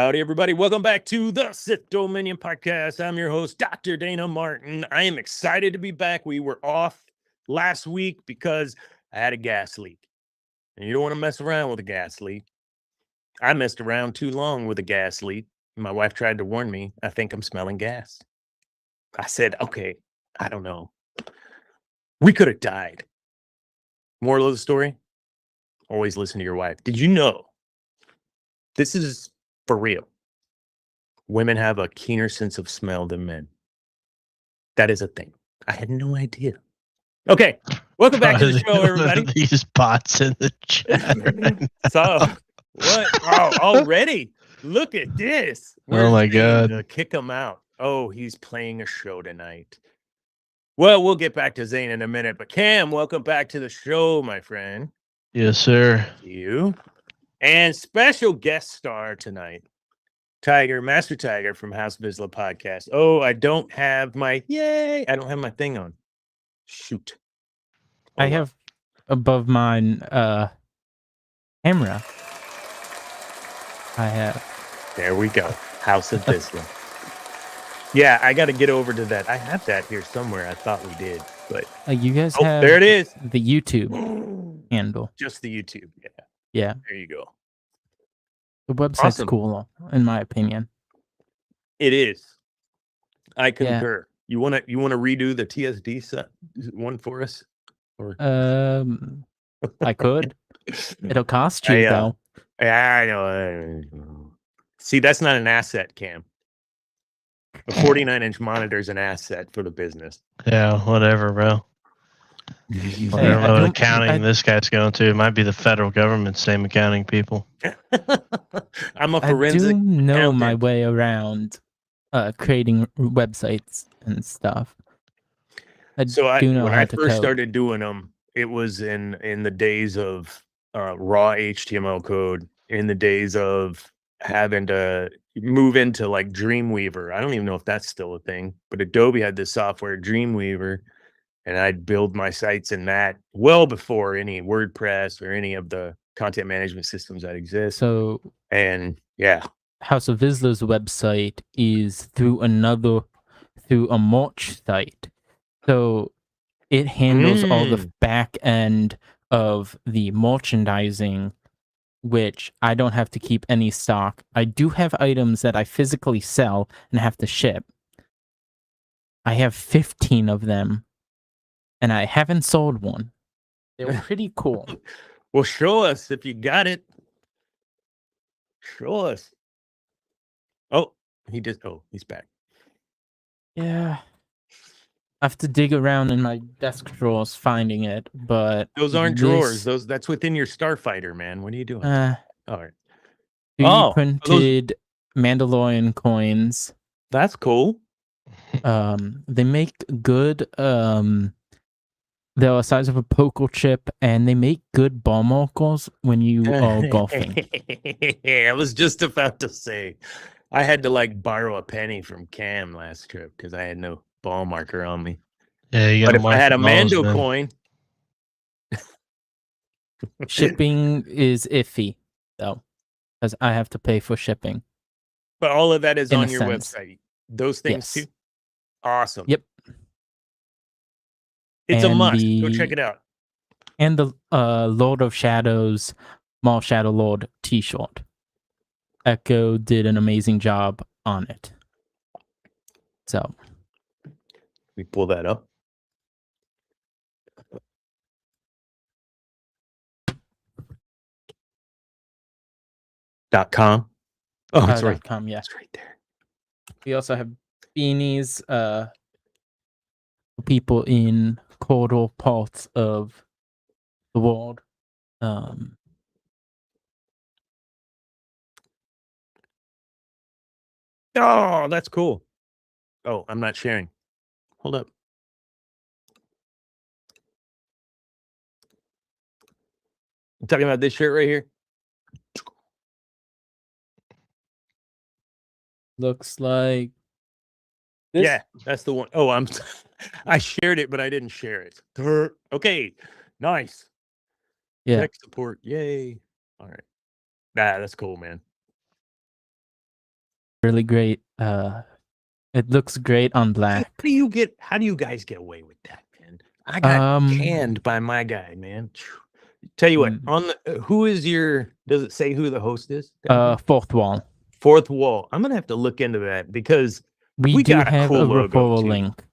Howdy, everybody. Welcome back to the Sith Dominion podcast. I'm your host, Dr. Dana Martin. I am excited to be back. We were off last week because I had a gas leak. And you don't want to mess around with a gas leak. I messed around too long with a gas leak. My wife tried to warn me. I think I'm smelling gas. I said, okay, I don't know. We could have died. Moral of the story, always listen to your wife. Did you know this is for real? Women have a keener sense of smell than men. That is a thing. I had no idea. Okay, welcome back to the show, everybody. These bots in the chat. So, what? Oh, already? Look at this. Oh my God. To kick him out. Oh, he's playing a show tonight. Well, we'll get back to Zane in a minute, but Cam, welcome back to the show, my friend. Yes, sir. You. And special guest star tonight, Master Tiger from House Vizla podcast. Oh, I don't have my thing on. Shoot. I have above mine camera. I have. There we go. House of Vizla. Yeah, I got to get over to that. I have that here somewhere. I thought we did, but you guys have. There it is. The YouTube handle. Just the YouTube. Yeah. Yeah. There you go. The website's cool, in my opinion. It is. I concur. Yeah. You wanna redo the TSD set one for us? Or I could. It'll cost you though. Yeah, I know. See, that's not an asset, Cam. A 49-inch monitor is an asset for the business. Yeah, whatever, bro. Whatever accounting this guy's going to. It might be the federal government, same accounting people. I'm a forensic. I do know accountant. My way around creating websites and stuff. When I first started doing them, it was in the days of raw HTML code, in the days of having to move into like Dreamweaver. I don't even know if that's still a thing, but Adobe had this software, Dreamweaver. And I'd build my sites in that well before any WordPress or any of the content management systems that exist. So, House of Vizla's website is through a merch site. So it handles all the back end of the merchandising, which I don't have to keep any stock. I do have items that I physically sell and have to ship. I have 15 of them. And I haven't sold one. They were pretty cool. Well, show us if you got it. Show us. Oh, he's back. Yeah. I have to dig around in my desk drawers finding it, but those aren't drawers. That's within your Starfighter, man. What are you doing? All right. 3D printed Mandalorian coins. That's cool. They make good they're the size of a poker chip, and they make good ball markers when you are golfing. I was just about to say, I had to borrow a penny from Cam last trip because I had no ball marker on me. Yeah, but if I had a Mando coin, shipping is iffy though, because I have to pay for shipping. But all of that is on your website. Those things too. Awesome. Yep. It's a must. Go check it out. And the Lord of Shadows, Maul Shadow Lord t-shirt. Echo did an amazing job on it. So. We pull that up. .com. Oh, it's right. .com, yeah. It's right there. We also have beanies, people in colder parts of the world. Oh, that's cool. Oh, I'm not sharing. Hold up. I'm talking about this shirt right here. Looks like this? Yeah, that's the one. Oh, I shared it, but I didn't share it. Okay, nice. Yeah. Tech support, yay. All right. That's cool, man. really great. It looks great on black. How do you guys get away with that, man? I got canned by my guy, man. Tell you what, on the who is your? Does it say who the host is? Fourth wall. Fourth wall. I'm gonna have to look into that because we do got a have cool a logo referral too. link.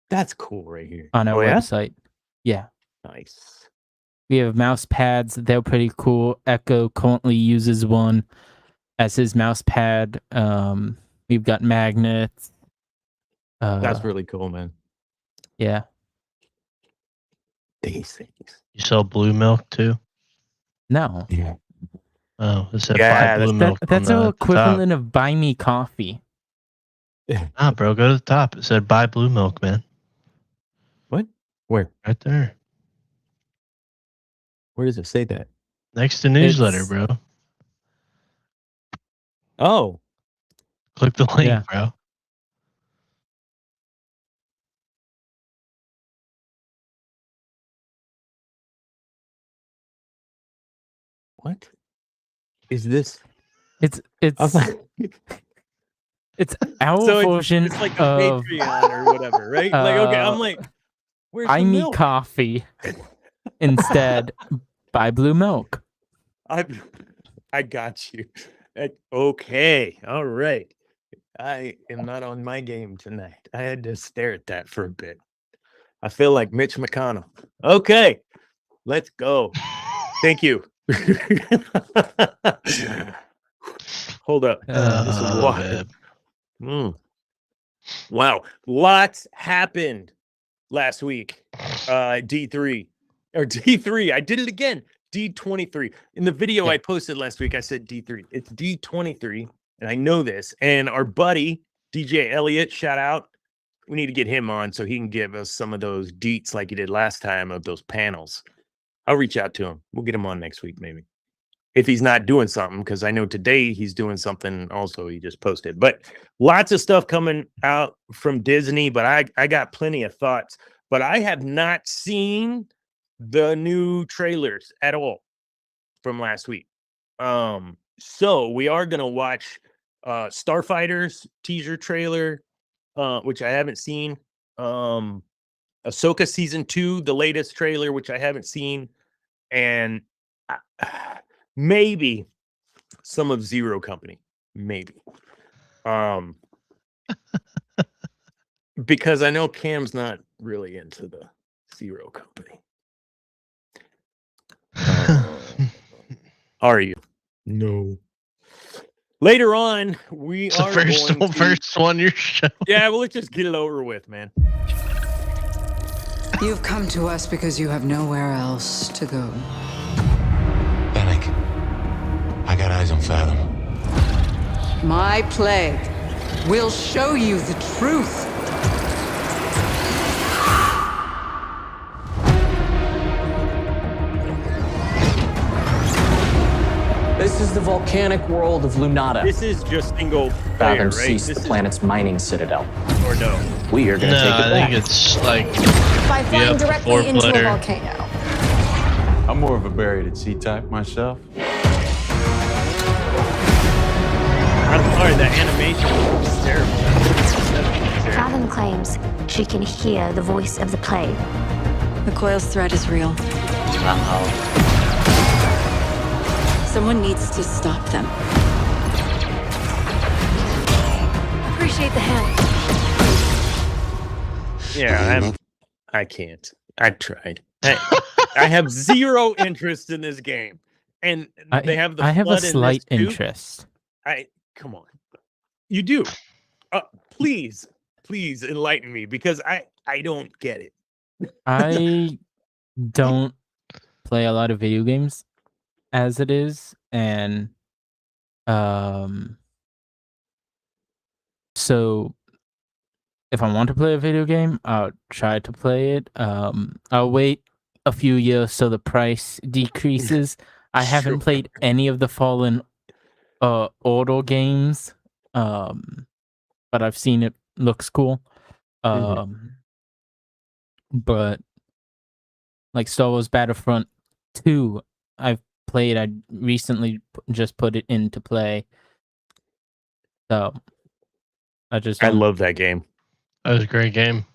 That's cool right here on our website. Yeah, nice. We have mouse pads. They're pretty cool. Echo currently uses one as his mouse pad. We've got magnets. That's really cool, man. Yeah. These things. You sell blue milk too? No. Yeah. Oh, it said buy blue milk. That's our equivalent of buy me coffee. Ah, bro, go to the top. It said buy blue milk, man. What? Where? Right there. Where does it say that? Next to newsletter, bro. Oh. Click the link, bro. What is this? It's it's our version it's like a of Patreon or whatever, right? Like, okay, I'm like, where's I the need milk? coffee. Instead, buy blue milk. I got you. Okay, all right. I am not on my game tonight. I had to stare at that for a bit. I feel like Mitch McConnell. Okay, let's go. Thank you. Hold up. This is water. Wow. Lots happened last week. D3 or D3. I did it again. D23. In the video I posted last week, I said D3. It's D23. And I know this. And our buddy, DJ Elliott, shout out. We need to get him on so he can give us some of those deets like he did last time of those panels. I'll reach out to him. We'll get him on next week, maybe. If he's not doing something, because I know today he's doing something also he just posted. But lots of stuff coming out from Disney, but I got plenty of thoughts. But I have not seen the new trailers at all from last week. So we are going to watch Starfighter's teaser trailer, which I haven't seen. Ahsoka Season 2, the latest trailer, which I haven't seen. And maybe some of Zero Company, maybe. Because I know Cam's not really into the Zero Company. Are you? No. Later on, we are the first one you're showing. Yeah, well, let's just get it over with, man. You've come to us because you have nowhere else to go. Panic. I got eyes on Fathom. My plague will show you the truth. This is the volcanic world of Lunata. This is just single player, Fathom right? ceased the planet's mining citadel. Or no? We are going to take it back. I think it's like by flying directly into a volcano. I'm more of a buried at sea type myself. I'm sorry, the animation is terrible. Fathom claims she can hear the voice of the plague. The coil's threat is real. Someone needs to stop them. Appreciate the hand. Yeah, I can't. I tried. I have zero interest in this game, and they have the. I have a flood in slight this too. interest. Come on, you do. Please enlighten me because I don't get it. I don't play a lot of video games as it is, and so if I want to play a video game, I'll try to play it. I'll wait a few years so the price decreases. I haven't played any of the Fallen Order games, but I've seen it looks cool. But like Star Wars Battlefront 2, I've played. I recently just put it into play, So I just I don't, love that game. That was a great game.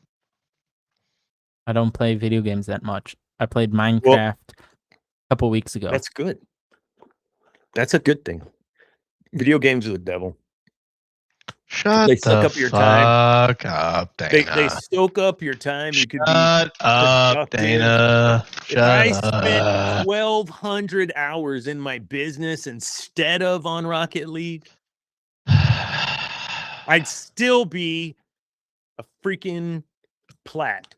I don't play video games that much. I played Minecraft a couple weeks ago. That's good. That's a good thing. Video games are the devil. Shut They the suck up your time. fuck up, They Dana. soak up your time. You could be Shut up, productive. Dana. If I Shut spent up. 1,200 hours in my business instead of on Rocket League, I'd still be a freaking plat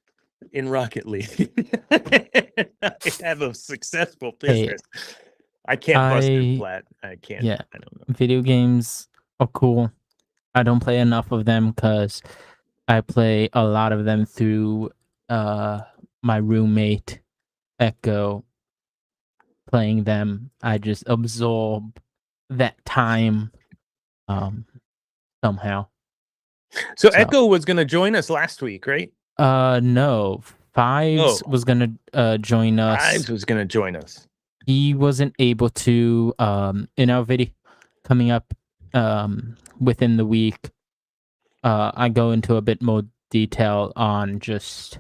in Rocket League. I'd have a successful business. I can't bust through plat. I can't. Yeah. I don't know. Video games are cool. I don't play enough of them because I play a lot of them through my roommate Echo. Playing them, I just absorb that time somehow. So Echo was going to join us last week, right? No. Fives was gonna join us. Fives was going to join us. He wasn't able to in our video coming up within the week. I go into a bit more detail on just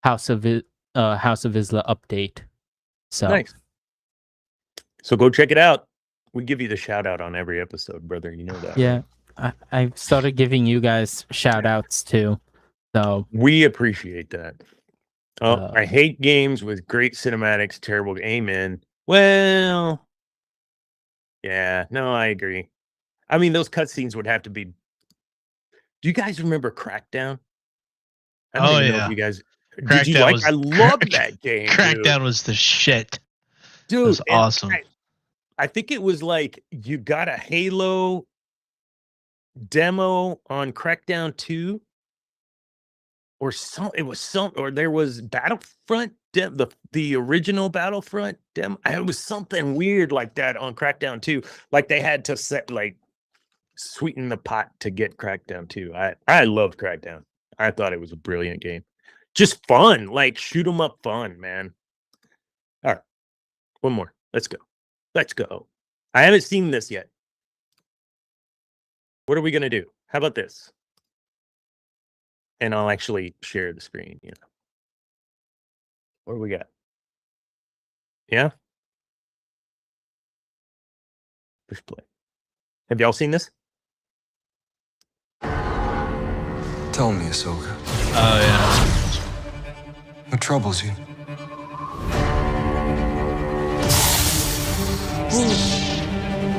House of Vizla update. So nice. So go check it out. We give you the shout out on every episode, brother. You know that. Yeah, right? I started giving you guys shout outs too. So we appreciate that. Oh, I hate games with great cinematics, terrible. Amen. Well, yeah, no, I agree. I mean, those cutscenes would have to be. Do you guys remember Crackdown? I don't even know if you guys. Did you like? I love that game. Crackdown was the shit. Dude, it was awesome. I think it was like you got a Halo demo on Crackdown 2 or or there was Battlefront the original Battlefront demo. It was something weird like that on Crackdown 2. Like they had to sweeten the pot to get Crackdown 2. I loved Crackdown. I thought it was a brilliant game. Just fun, like shoot 'em up fun, man. All right. One more. Let's go. I haven't seen this yet. What are we going to do? How about this? And I'll actually share the screen, What do we got? Yeah? Push play. Have y'all seen this? Tell me, Ahsoka. Oh, yeah. What troubles you?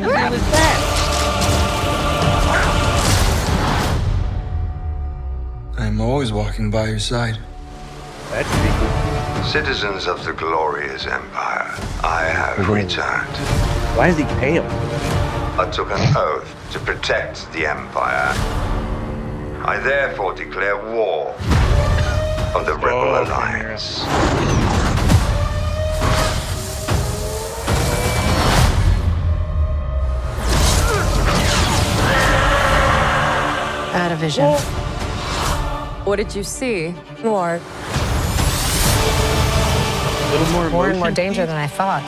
What was that? I'm always walking by your side. That's pretty cool. Citizens of the glorious empire, I have returned. Why is he pale? I took an oath to protect the empire. I therefore declare war on the Rebel Alliance. Out of vision. What did you see? More. A little more More and more danger than I thought.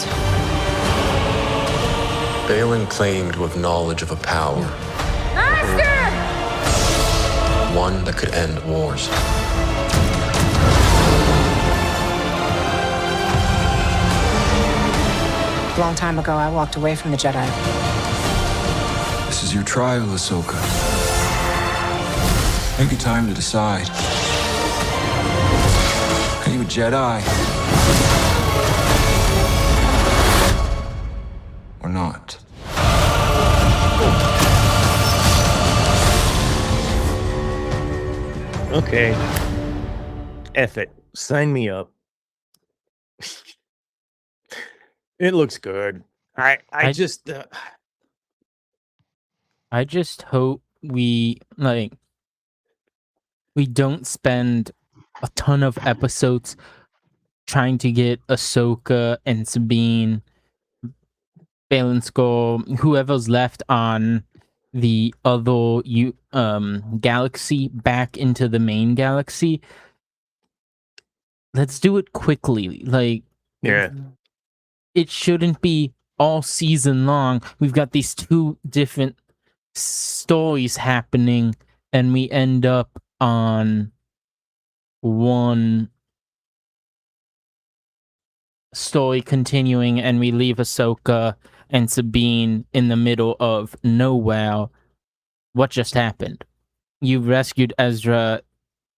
Balin claimed to have knowledge of a power. Master! One that could end wars. A long time ago, I walked away from the Jedi. This is your trial, Ahsoka. Take your time to decide. Are you a Jedi? Or not? Okay. F it. Sign me up. It looks good. I just I just hope we don't spend a ton of episodes trying to get Ahsoka and Sabine, Balin Skull, whoever's left on the other galaxy back into the main galaxy. Let's do it quickly. yeah. It shouldn't be all season long. We've got these two different stories happening, and we end up on one story continuing, and we leave Ahsoka and Sabine in the middle of nowhere. What just happened? You rescued Ezra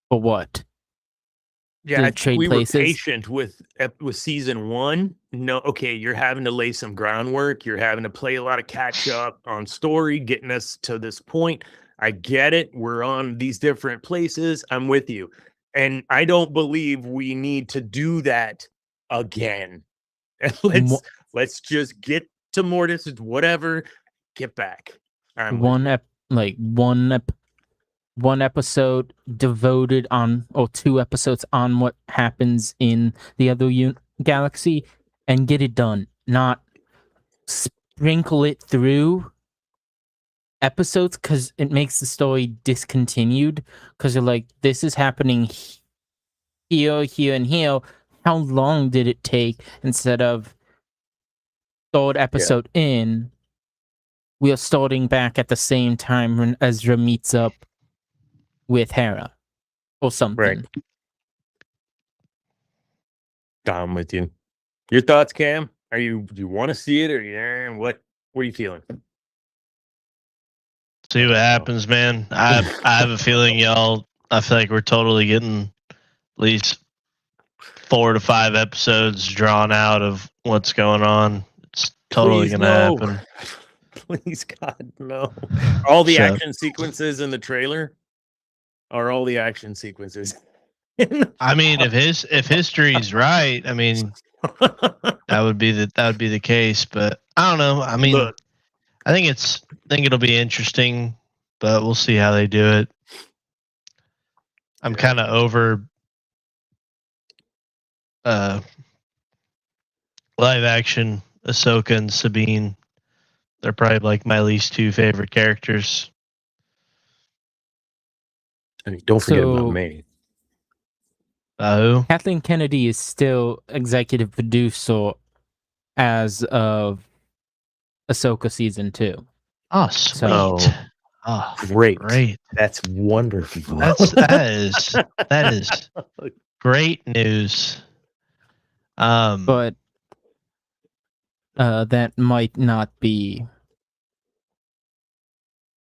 for what? Yeah, I To trade we places? were patient with season 1. No, okay, you're having to lay some groundwork. You're having to play a lot of catch up on story, getting us to this point. I get it. We're on these different places. I'm with you. And I don't believe we need to do that again. Let's just get to Mortis, whatever. Get back. I'm with you. One episode devoted on, or 2 episodes on what happens in the other galaxy, and get it done. Not sprinkle it through episodes, because it makes the story discontinued. Because you're like, this is happening here, here, and here. How long did it take? Instead of 3rd episode in, we are starting back at the same time when Ezra meets up with Hera or something. Right. I'm with you. Your thoughts, Cam? Do you want to see it, or what are you feeling? See what happens, man. I have a feeling y'all. I feel like we're totally getting at least 4 to 5 episodes drawn out of what's going on. It's totally gonna happen. Please, God, no. All the action sequences in the trailer are all the action sequences. I mean, if history's right, I mean, that would be the case. But I don't know. I mean, Look, I think it'll be interesting, but we'll see how they do it. I'm kind of over live action Ahsoka and Sabine. They're probably like my least 2 favorite characters. I mean, don't forget about me. Who? Kathleen Kennedy is still executive producer as of Ahsoka season 2. Oh, sweet. Oh, great. That's wonderful. That is great news. But that might not be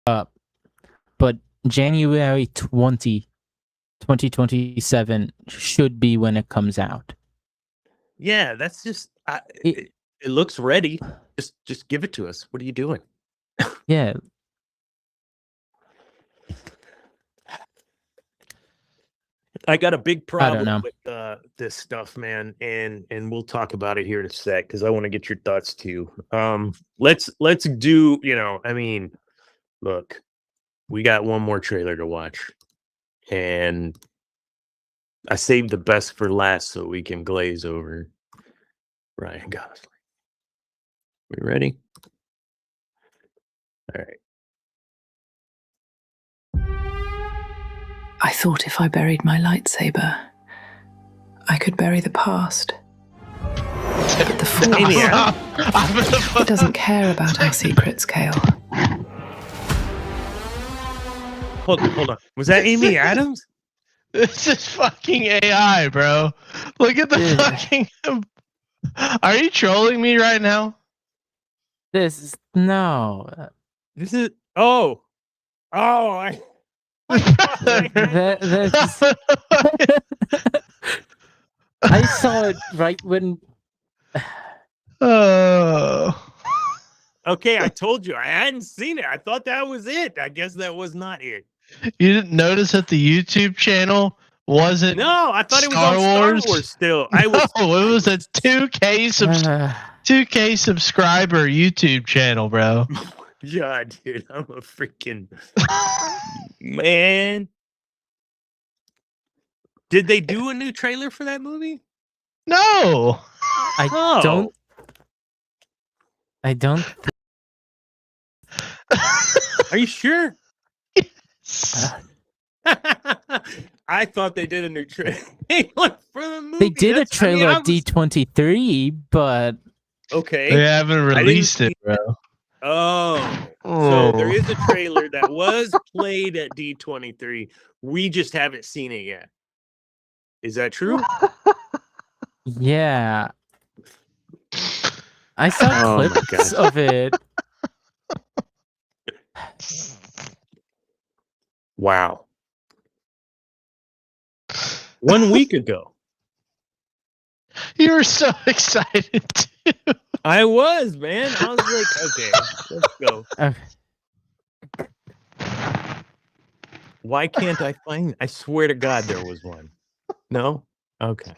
up. But January 2027 should be when it comes out. Yeah, that's just it looks ready. Just give it to us. What are you doing? Yeah. I got a big problem with this stuff, man, and we'll talk about it here in a sec because I want to get your thoughts too. Let's do, I mean, look, we got one more trailer to watch, and I saved the best for last so we can glaze over Ryan Gosling. We ready? All right. I thought if I buried my lightsaber, I could bury the past. But the Force, it doesn't care about our secrets, Kale. Hold on. Was that Amy Adams? This is fucking AI, bro. Look at the fucking... Are you trolling me right now? This is... No. This is... Oh, I saw it right when. Okay, I told you I hadn't seen it. I thought that was it. I guess that was not it. You didn't notice that the YouTube channel wasn't? No, I thought it was on Star Wars still. It was a 2K subscriber YouTube channel, bro. Yeah, dude, I'm a freaking man. Did they do a new trailer for that movie? No, I don't. Are you sure? Yes. I thought they did a new trailer for the movie. They did a trailer at D23, but okay, they haven't released it, bro. So there is a trailer that was played at D23. We just haven't seen it yet. Is that true? Yeah. I saw Oh my clips gosh. of it. Wow. 1 week ago. You were so excited too. I was, man. I was like, okay, let's go. Why can't I find? I swear to God, there was one. No? Okay.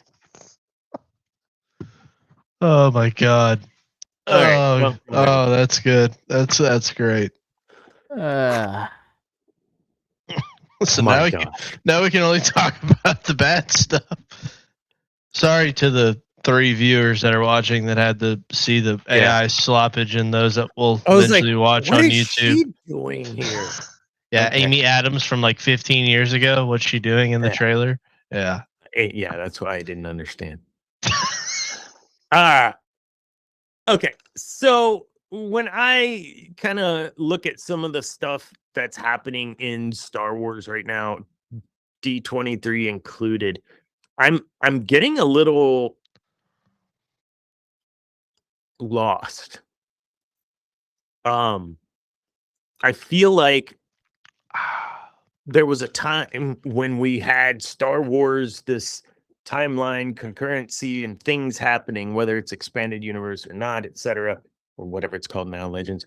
Oh my God. All right. Well, That's good. That's great. So my now we can only talk about the bad stuff. Sorry to the 3 viewers that are watching that had to see the AI sloppage and those that will eventually watch what on is YouTube. she doing here? Yeah, Okay. Amy Adams from like 15 years ago. What's she doing in the trailer? Yeah. Yeah, that's why I didn't understand. Okay. So when I kind of look at some of the stuff that's happening in Star Wars right now, D23 included, I'm getting a little lost. I feel like there was a time when we had Star Wars, this timeline concurrency and things happening, whether it's expanded universe or not, etc., or whatever it's called now, Legends.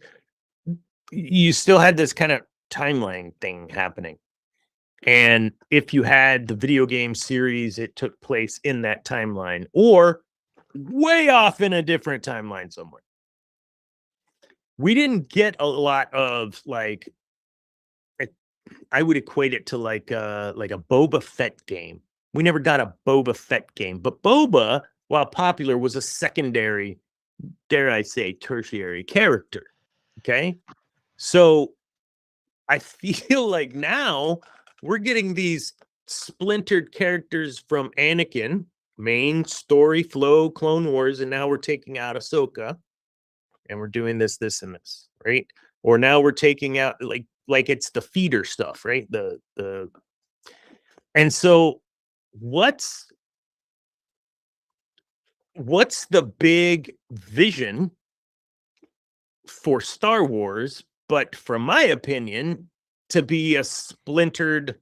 You still had this kind of timeline thing happening. And if you had the video game series, it took place in that timeline or way off in a different timeline somewhere. We didn't get a lot of like, I would equate it to like a Boba Fett game. We never got a Boba Fett game, but Boba, while popular, was a secondary, dare I say, tertiary character. Okay. So I feel like now we're getting these splintered characters from Anakin, main story flow, Clone Wars, and now we're taking out Ahsoka, and we're doing this, and this, right? Or now we're taking out like it's the feeder stuff, right? And so what's the big vision for Star Wars? But from my opinion, to be a splintered,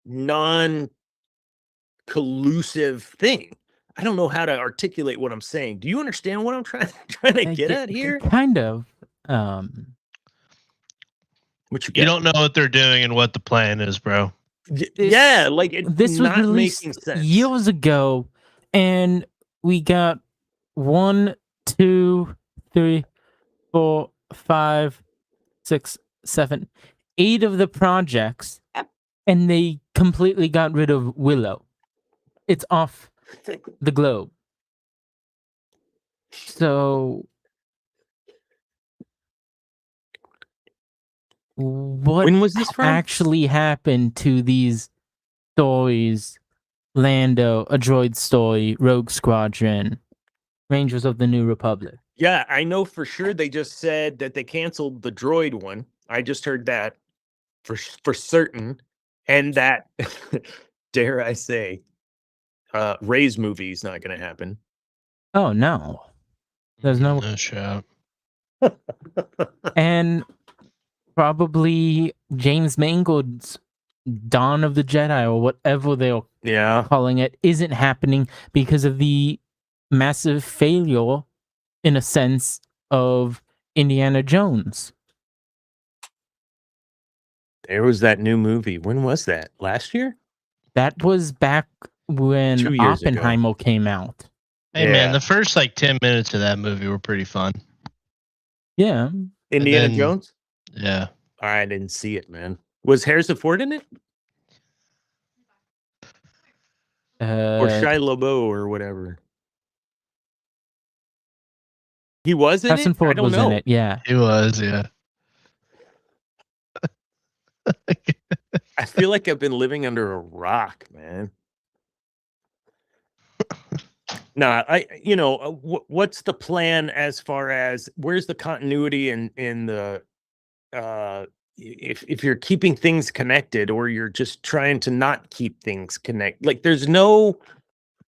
non-collusive thing. I don't know how to articulate what I'm saying. Do you understand what I'm trying to get at here? Kind of. What you don't know what they're doing and what the plan is, bro. Yeah, like it's this was not released making sense. years ago, and we got 1, 2, 3, 4, 5, 6, 7, 8 of the projects, and they completely got rid of Willow. It's off the globe. So what when was this from? actually happened to these stories? Lando, A Droid Story, Rogue Squadron, Rangers of the New Republic. Yeah, I know for sure they just said that they canceled the droid one. I just heard that for certain. And that, dare I say, Ray's movie is not going to happen. Oh, no. There's no shot. And probably James Mangold's Dawn of the Jedi, or whatever they're calling it, isn't happening because of the massive failure, in a sense, of Indiana Jones. There was that new movie. When was that? Last year? That was back when 2 years ago. Oppenheimer came out. Hey man, the first like 10 minutes of that movie were pretty fun. Yeah. Indiana Jones? Yeah. I didn't see it, man. Was Harrison Ford in it? Or Shia LaBeouf or whatever. He was in Harrison it? Ford I don't was know. in it, yeah. He was, yeah. I feel like I've been living under a rock, man. Nah, what's the plan as far as where's the continuity in the if you're keeping things connected or you're just trying to not keep things connected, like there's no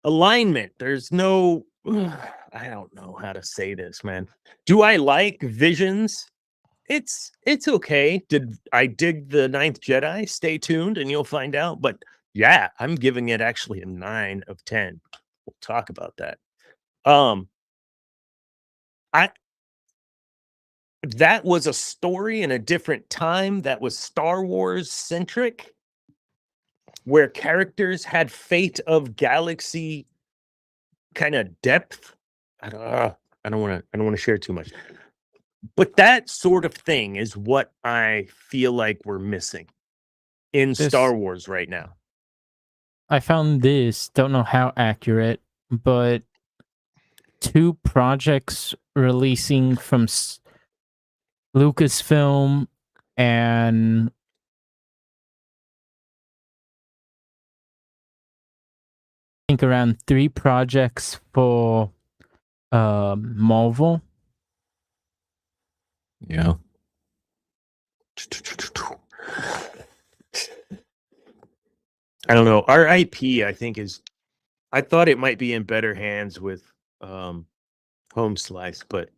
alignment, there's no I don't know how to say this, man. Do I like Visions? It's okay. Did I dig the Ninth Jedi? Stay tuned and you'll find out. But yeah, I'm giving it actually a 9 of 10. We'll talk about that. I that was a story in a different time that was Star Wars centric, where characters had fate of galaxy kind of depth. I don't want to share too much. But that sort of thing is what I feel like we're missing in Star Wars right now. I found this, don't know how accurate, but 2 projects releasing from Lucasfilm and I think around 3 projects for Marvel. Yeah. I don't know. Our IP, I think, I thought it might be in better hands with Home Slice, but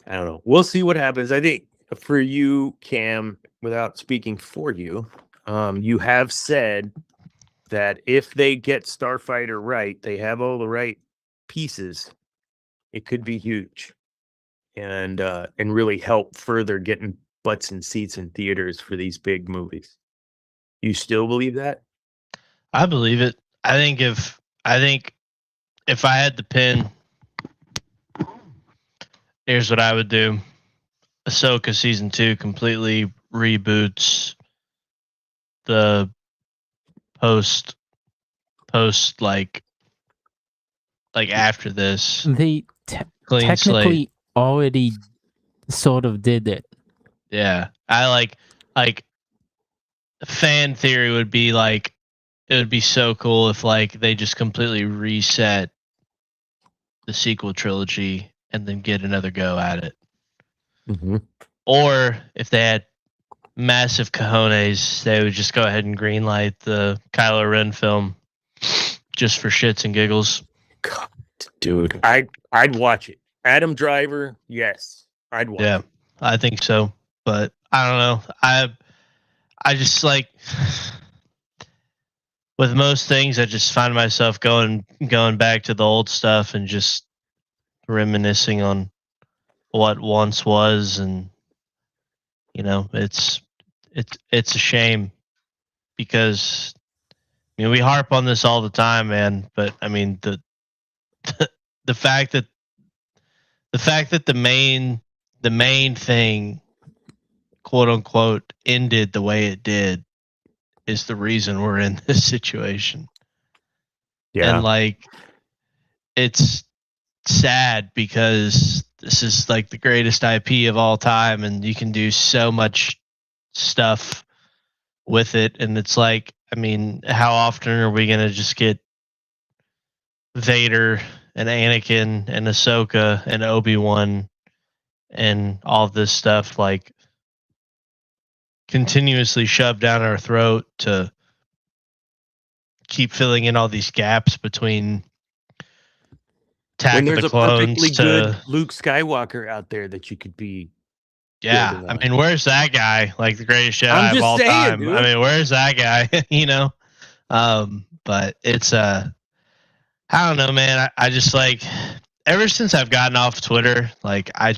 I don't know. We'll see what happens. I think for you, Cam, without speaking for you, you have said that if they get Starfighter right, they have all the right pieces, it could be huge and really help further getting butts and seats in theaters for these big movies. You still believe that? I believe it. I think if I had the pin, here's what I would do. Ahsoka season 2 completely reboots the post like after this. They clean technically slate. already sort of did it. Yeah. I like fan theory would be like it would be so cool if like they just completely reset the sequel trilogy and then get another go at it. Mm-hmm. Or if they had massive cojones, they would just go ahead and greenlight the Kylo Ren film just for shits and giggles. God, dude, I'd watch it. Adam Driver, yes, I'd watch it. I think so, but I don't know. I just like with most things, I just find myself going back to the old stuff and just reminiscing on what once was, and you know, it's a shame because I mean we harp on this all the time, man. But I mean the fact that the main thing, quote unquote, ended the way it did is the reason we're in this situation. Yeah. And like it's sad because this is like the greatest IP of all time and you can do so much stuff with it, and it's like, I mean, how often are we going to just get Vader and Anakin and Ahsoka and Obi-Wan and all this stuff like continuously shoved down our throat to keep filling in all these gaps between Attack of the Clones perfectly to good Luke Skywalker out there that you could be. Yeah, I mean, where's that guy? Like the greatest Jedi of all saying, time. dude. I mean, where's that guy? You know, but it's I don't know, man. I just like ever since I've gotten off Twitter, like I'm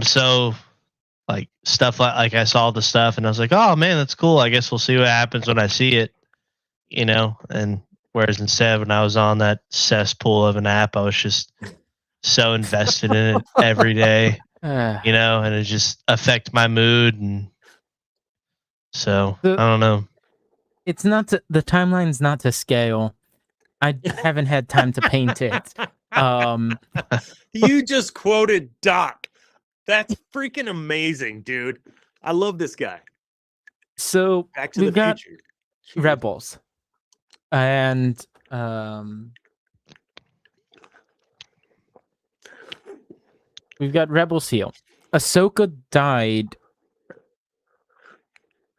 so like stuff like I saw the stuff and I was like, oh man, that's cool. I guess we'll see what happens when I see it, you know. And whereas instead, when I was on that cesspool of an app, I was just so invested in it every day, you know, and it just affect my mood. And so I don't know. It's not the timeline's not to scale. I haven't had time to paint it. You just quoted Doc. That's freaking amazing, dude. I love this guy. So Back to we've the got future. Rebels. And we've got Rebels here. Ahsoka died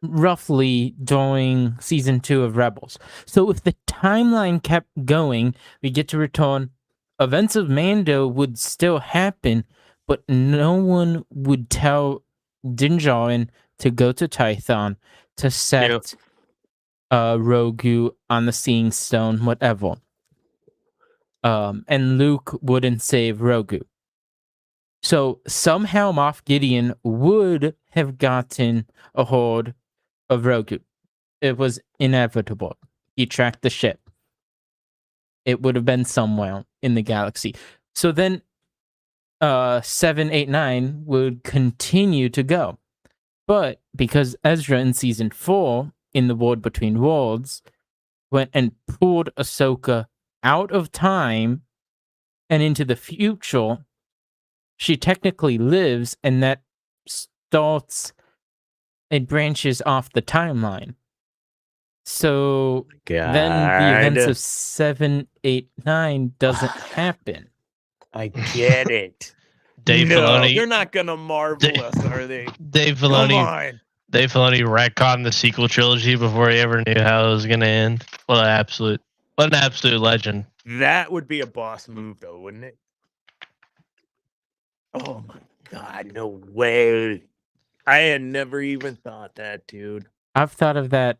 roughly during season 2 of Rebels. So if the timeline kept going, we get to return. Events of Mando would still happen, but no one would tell Din Djarin to go to Tython to set Rogu on the Seeing Stone, whatever. And Luke wouldn't save Rogu. So somehow Moff Gideon would have gotten a hold of Rogu. It was inevitable. He tracked the ship. It would have been somewhere in the galaxy. So then 7, 8, 9 would continue to go. But because Ezra in season 4, in the War Between Worlds, went and pulled Ahsoka out of time and into the future, she technically lives, and that starts, it branches off the timeline. So then the events of 7, 8, 9 doesn't happen. I get it. Dave no, Filoni, they're not gonna marvel us, are they? Dave Come Filoni, on. Dave Filoni retconned the sequel trilogy before he ever knew how it was gonna end. What an absolute legend. That would be a boss move, though, wouldn't it? Oh my God, no way. I had never even thought that, dude. I've thought of that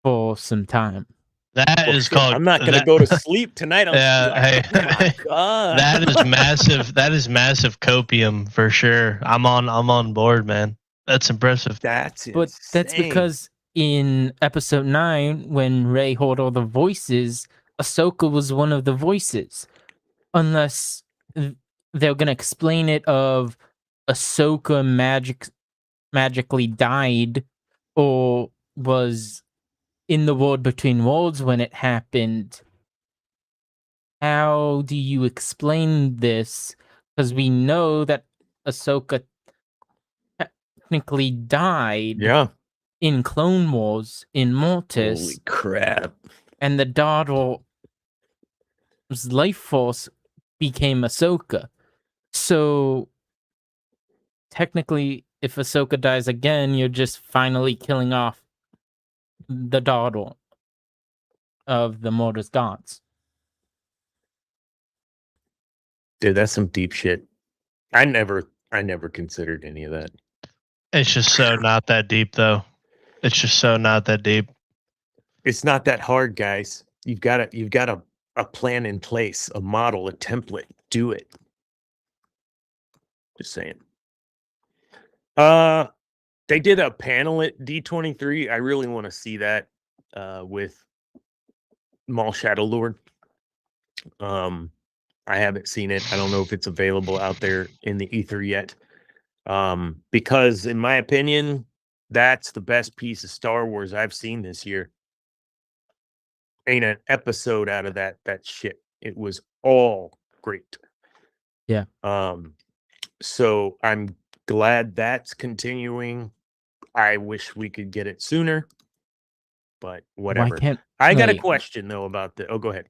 for some time. That is called. I'm not gonna go to sleep tonight. Hey, oh my God. that is massive. That is massive copium for sure. I'm on board, man. That's impressive. That's because in episode 9, when Rey heard all the voices, Ahsoka was one of the voices. Unless they're gonna explain it of Ahsoka magically died or was in the War Between Worlds when it happened. How do you explain this? Because we know that Ahsoka technically died in Clone Wars in Mortis. Holy crap. And the daughter's life force became Ahsoka. So technically, if Ahsoka dies again, you're just finally killing off the daughter of the Mortis gods. Dude, that's some deep shit. I never considered any of that. It's just so not that deep, though. It's just so not that deep. It's not that hard, guys. You've got a plan in place, a model, a template. Do it. Just saying. They did a panel at D23. I really want to see that with Maul Shadow Lord. I haven't seen it. I don't know if it's available out there in the ether yet. Because in my opinion, that's the best piece of Star Wars I've seen this year. Ain't an episode out of that shit. It was all great. Yeah. So I'm glad that's continuing. I wish we could get it sooner, but whatever. I got a question though about the. Oh, go ahead.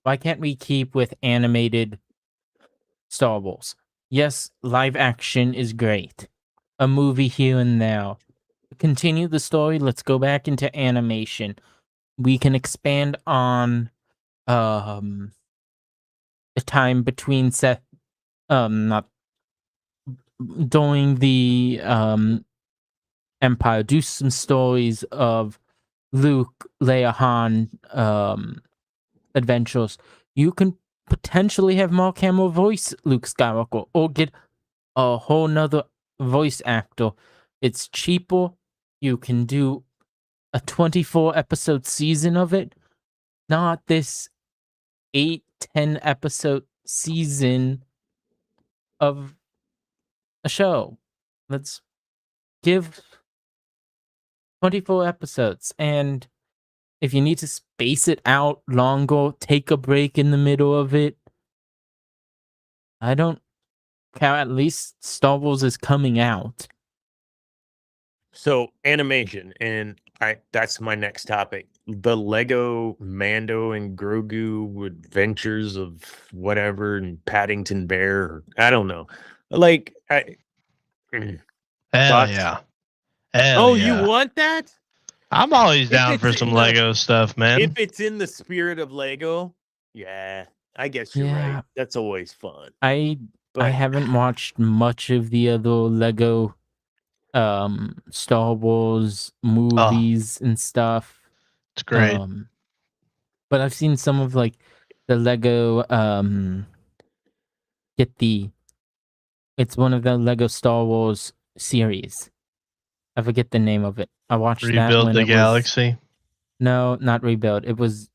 Why can't we keep with animated Star Wars? Yes, live action is great. A movie here and there. Continue the story. Let's go back into animation. We can expand on the time between Seth, not during the Empire. Do some stories of Luke, Leia, Han adventures. You can potentially have Mark Hamill voice Luke Skywalker, or get a whole nother voice actor. It's cheaper. You can do a 24 episode season of it, not this 8-10 episode season of a show. Let's give 24 episodes, and if you need to space it out longer, take a break in the middle of it. I don't care. At least Star Wars is coming out. So animation, and That's my next topic. The Lego Mando and Grogu adventures of whatever and Paddington Bear. I don't know. Like Hell thoughts? yeah. Hell Oh, yeah. you want that? I'm always If down for it's some in the- Lego stuff, man. If it's in the spirit of Lego, yeah, I guess you're Yeah. right. That's always fun. I But haven't watched much of the other Lego Star Wars movies and stuff. It's great. But I've seen some of like the Lego it's one of the Lego Star Wars series. I forget the name of it. I watched that Rebuild when the it Galaxy. was No, not Rebuild. It was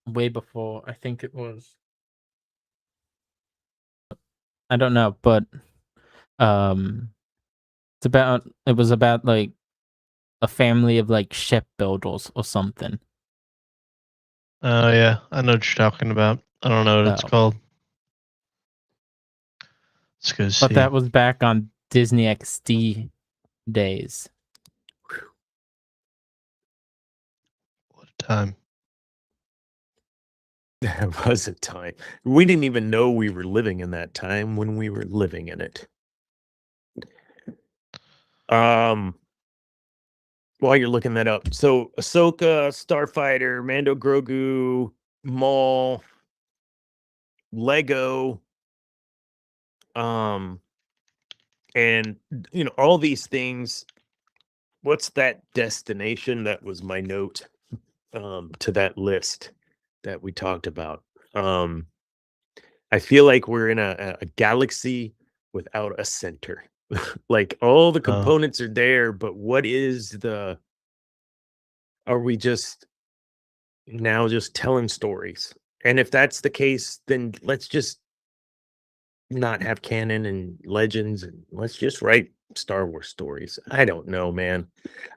way before. I think it was I don't know, but it was about like a family of like shipbuilders or something. Oh yeah, I know what you're talking about. I don't know what it's called. Let's go see. But that was back on Disney XD days. What a time. there was a time. We didn't even know we were living in that time when we were living in it. While you're looking that up, so Ahsoka, Starfighter, Mando Grogu, Maul, Lego, and all these things. What's that destination? That was my note to that list that we talked about. I feel like we're in a galaxy without a center. Like all the components are there, but what is are we just now just telling stories? And if that's the case, then let's just not have canon and legends and let's just write Star Wars stories. I don't know, man.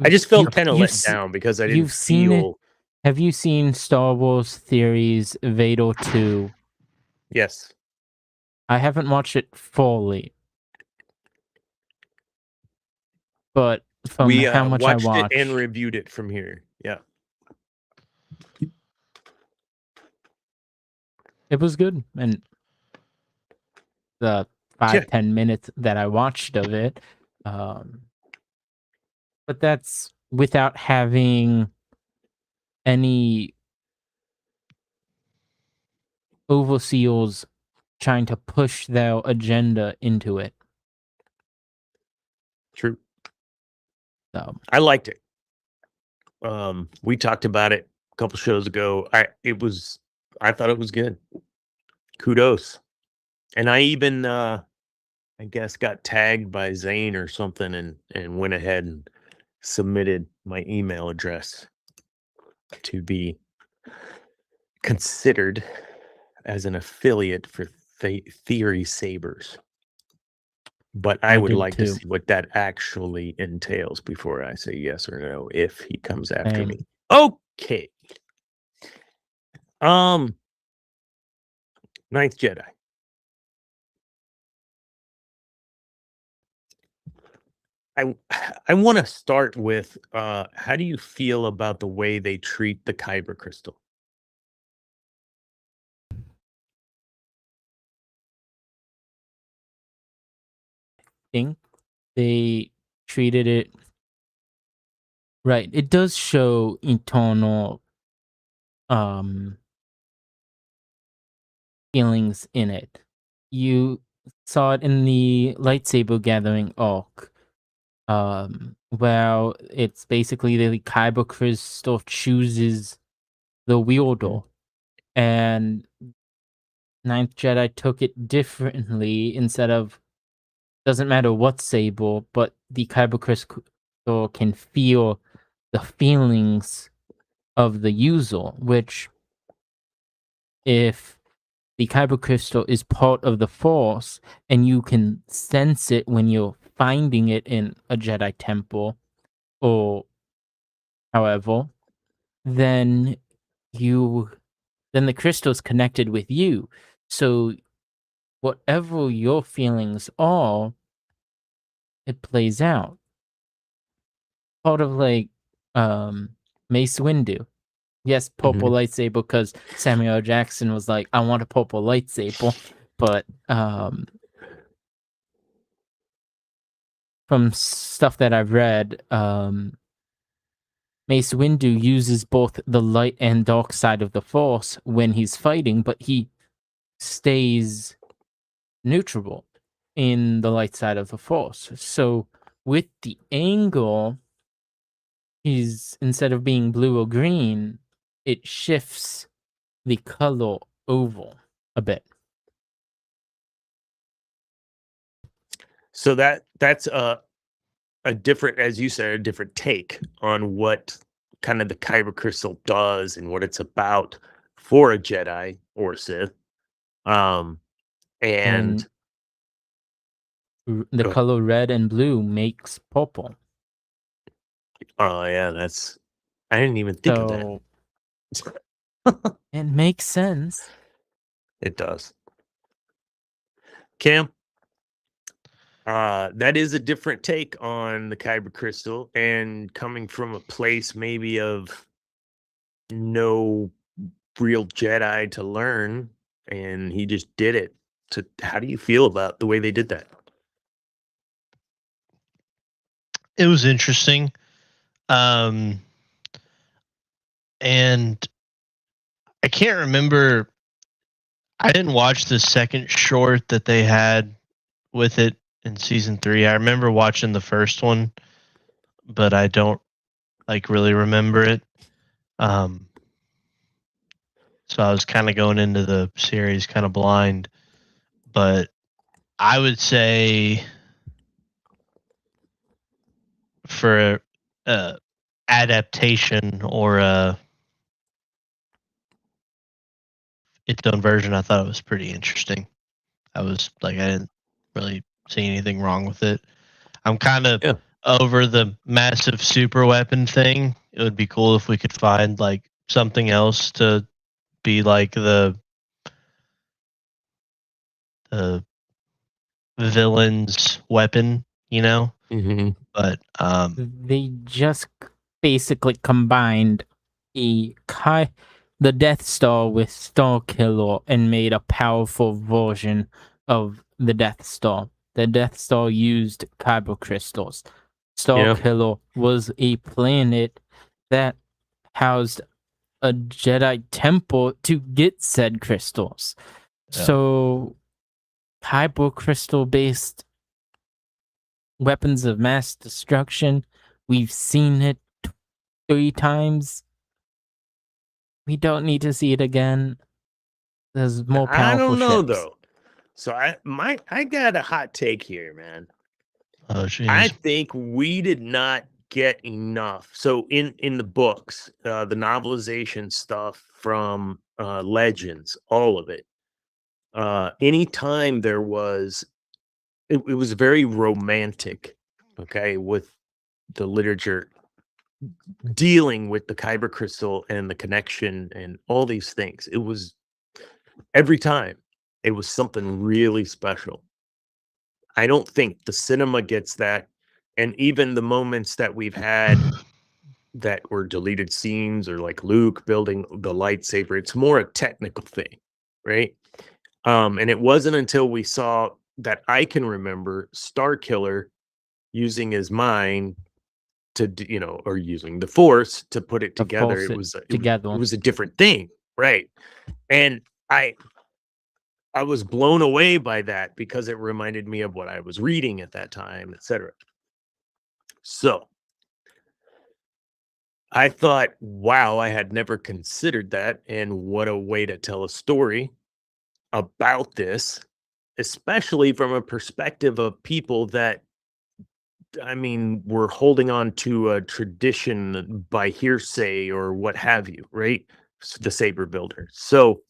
I just felt kind of let down because I didn't feel. Have you seen Star Wars Theories Vader 2? Yes. I haven't watched it fully. But from how much I watched it and reviewed it from here. Yeah. It was good. And the 5-10 minutes that I watched of it. But that's without having any overseers trying to push their agenda into it. True. So I liked it. We talked about it a couple shows ago. I thought it was good. Kudos. And I even I guess got tagged by Zane or something and went ahead and submitted my email address to be considered as an affiliate for Theory Sabers. But I would like to see what that actually entails before I say yes or no if he comes after me. Okay. Ninth Jedi. I want to start with how do you feel about the way they treat the Kyber crystal? think they treated it right. It does show eternal feelings in it. You saw it in the lightsaber gathering arc. Where it's basically the Kyber crystal chooses the wielder. And Ninth Jedi took it differently. Instead of doesn't matter what saber, but the Kyber crystal can feel the feelings of the user, which if the Kyber crystal is part of the Force and you can sense it when you're finding it in a Jedi temple or however, then the crystal's connected with you. So whatever your feelings are, it plays out. Part of like Mace Windu. Yes, purple lightsaber because Samuel L. Jackson was like, I want a purple lightsaber. But from stuff that I've read, Mace Windu uses both the light and dark side of the Force when he's fighting, but he stays neutral in the light side of the Force. So with the angle, he's, instead of being blue or green, it shifts the color oval a bit. So that's a different, as you said, a different take on what kind of the kyber crystal does and what it's about for a Jedi or a Sith. And the color red and blue makes purple. Oh yeah, I didn't even think of that. It makes sense. It does. Cam, that is a different take on the kyber crystal, and coming from a place maybe of no real Jedi to learn, and he just did it. So how do you feel about the way they did that? It was interesting. And I can't remember. I didn't watch the second short that they had with it in season 3. I remember watching the first one, but I don't really remember it. So I was kind of going into the series kind of blind, but I would say for a adaptation or its own version, I thought it was pretty interesting. I didn't really see anything wrong with it. I'm kind of over the massive super weapon thing. It would be cool if we could find something else to be like the villain's weapon, But they just basically combined the Death Star with Starkiller and made a powerful version of the Death Star. The Death Star used kyber crystals. Starkiller was a planet that housed a Jedi temple to get said crystals. So kyber crystal based weapons of mass destruction, we've seen it 3 times. We don't need to see it again. There's more powerful I don't know ships. though. So I got a hot take here, man. Oh, geez. I think we did not get enough. So in the books, the novelization stuff from Legends, all of it. Anytime there was, it was very romantic, okay, with the literature dealing with the kyber crystal and the connection and all these things. It was every time it was something really special. I don't think the cinema gets that. And even the moments that we've had that were deleted scenes or like Luke building the lightsaber, it's more a technical thing, right? And it wasn't until we saw that I can remember Starkiller using his mind to, or using the Force to put it together. It was a different thing, right? And I was blown away by that because it reminded me of what I was reading at that time, etc. So I thought, wow, I had never considered that. And what a way to tell a story about this, especially from a perspective of people that, were holding on to a tradition by hearsay or what have you, right? The saber builder. So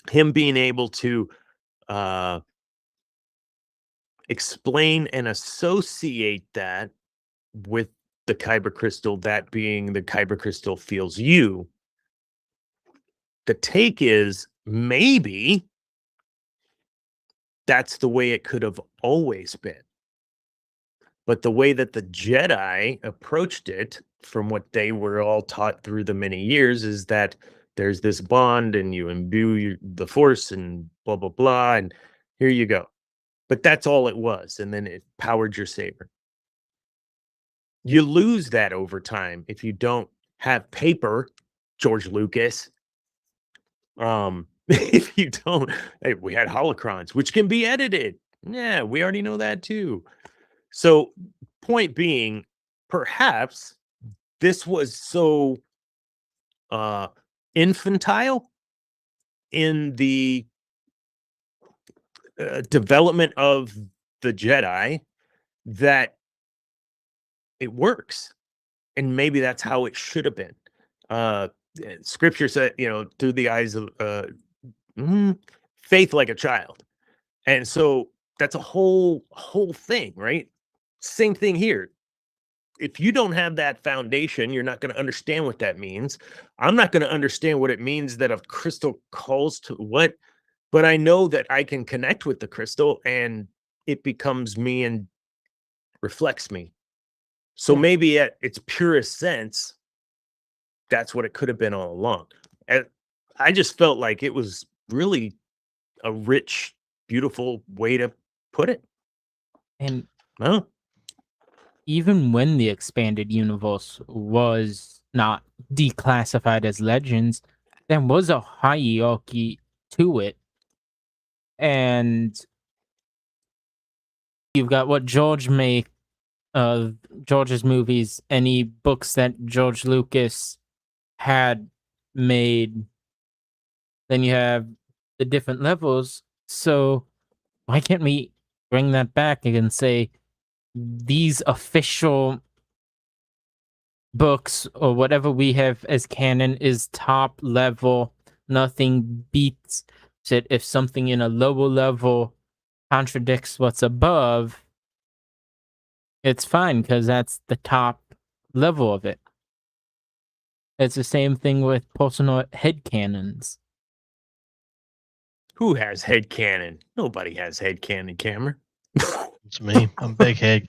him being able to explain and associate that with the kyber crystal, that being the kyber crystal feels you. The take is maybe that's the way it could have always been. But the way that the Jedi approached it, from what they were all taught through the many years, is that there's this bond and you imbue the Force and blah, blah, blah. And here you go. But that's all it was. And then it powered your saber. You lose that over time if you don't have paper, George Lucas. If you don't, hey, we had holocrons, which can be edited. Yeah, we already know that too. So, point being, perhaps this was so infantile in the development of the Jedi that it works. And maybe that's how it should have been. Scripture said, through the eyes of faith like a child. And so that's a whole thing, right? Same thing here. If you don't have that foundation, you're not going to understand what that means. I'm not going to understand what it means that a crystal calls to what, but I know that I can connect with the crystal and it becomes me and reflects me. So maybe at its purest sense, that's what it could have been all along. And I just felt like it was really a rich, beautiful way to put it. And oh. Even when the expanded universe was not declassified as Legends, there was a hierarchy to it. And you've got what George's movies, any books that George Lucas had made, then you have the different levels. So why can't we bring that back and say these official books or whatever we have as canon is top level, nothing beats it. If something in a lower level contradicts what's above, it's fine because that's the top level of it. It's the same thing with personal headcanons. Who has headcanon? Nobody has headcanon, Cameron. It's me. I'm a big head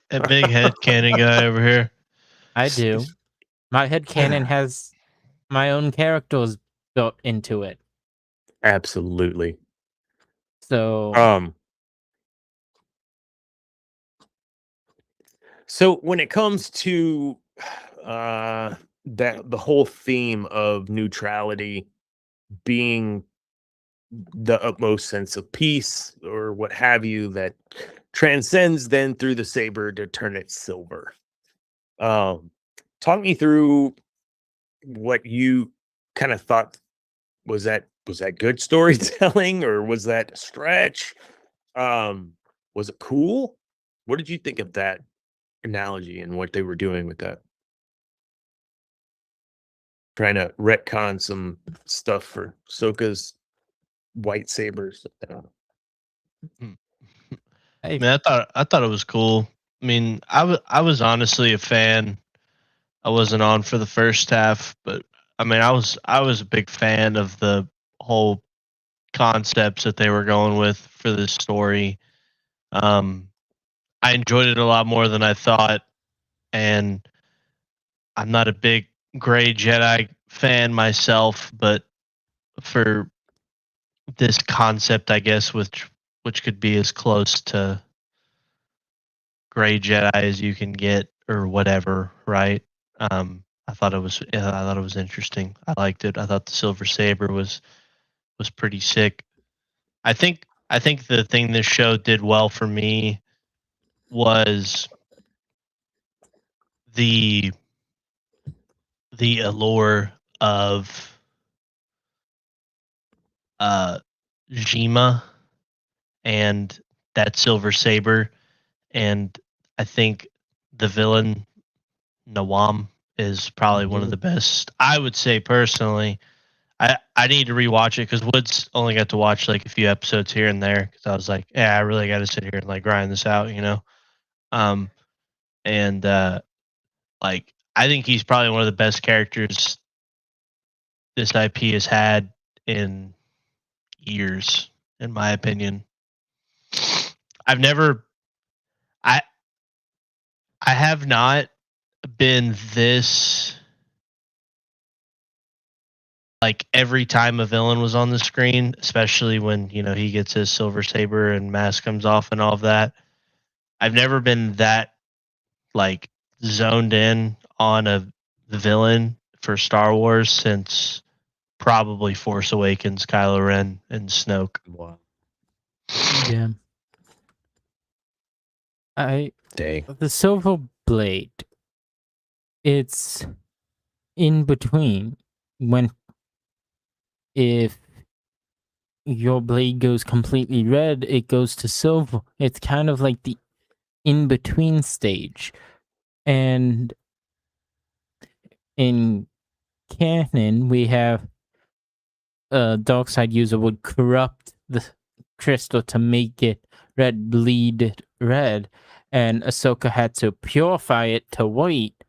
cannon guy over here. I do. My headcanon has my own characters built into it. Absolutely. So so when it comes to that the whole theme of neutrality being the utmost sense of peace or what have you that transcends then through the saber to turn it silver. Talk me through what you kind of thought. Was that good storytelling or was that a stretch? Was it cool? What did you think of that analogy and what they were doing with that? Trying to retcon some stuff for Ahsoka's white sabers. I mean, I thought it was cool. I mean, I was honestly a fan. I wasn't on for the first half, but I mean, I was a big fan of the whole concepts that they were going with for this story. I enjoyed it a lot more than I thought, and I'm not a big Gray Jedi fan myself, but for this concept, I guess, which could be as close to Gray Jedi as you can get, or whatever, right? I thought it was interesting. I liked it. I thought the Silver Saber was pretty sick. I think the thing this show did well for me was the allure of Jima and that Silver Saber, and I think the villain Nawam is probably one of the best. I would say personally. I need to rewatch it because Woods only got to watch like a few episodes here and there because I was like, yeah, I really got to sit here and like grind this out, and like I think he's probably one of the best characters this IP has had in years, in my opinion. I have not been this like every time a villain was on the screen, especially when, he gets his silver saber and mask comes off and all of that. I've never been that like zoned in on a villain for Star Wars since probably Force Awakens, Kylo Ren, and Snoke. Wow. Yeah. Dang. The silver blade, it's in between. If your blade goes completely red, it goes to silver. It's kind of like the in-between stage. And in canon, we have a dark side user would corrupt the crystal to make it red, bleed it red, and Ahsoka had to purify it to white.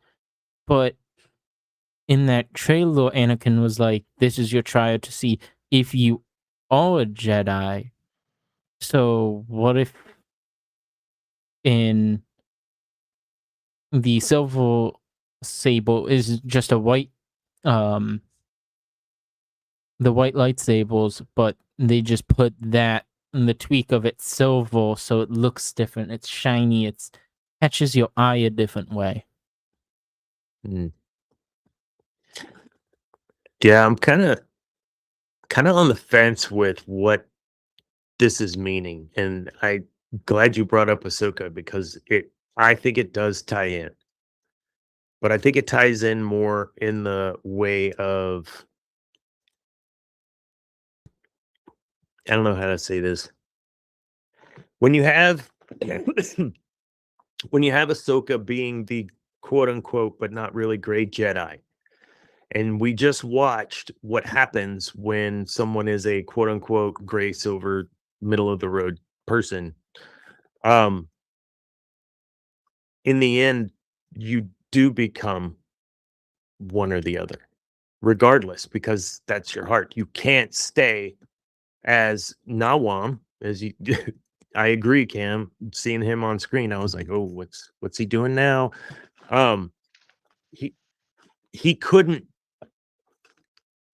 But in that trailer, Anakin was like, "This is your trial to see if you are a Jedi." So what if in the silver sable is just a white, the white lightsabers, but they just put that in the tweak of it silver, so it looks different. It's shiny. It catches your eye a different way. Yeah, I'm kind of on the fence with what this is meaning, and I'm glad you brought up Ahsoka because I think it does tie in, but I think it ties in more in the way of, I don't know how to say this. When you have Ahsoka being the quote unquote but not really great Jedi, and we just watched what happens when someone is a quote unquote gray silver middle of the road person. In the end, you do become one or the other, regardless, because that's your heart. You can't stay as Nawam, as you. I agree, Cam. Seeing him on screen, I was like, "Oh, what's he doing now?" He couldn't.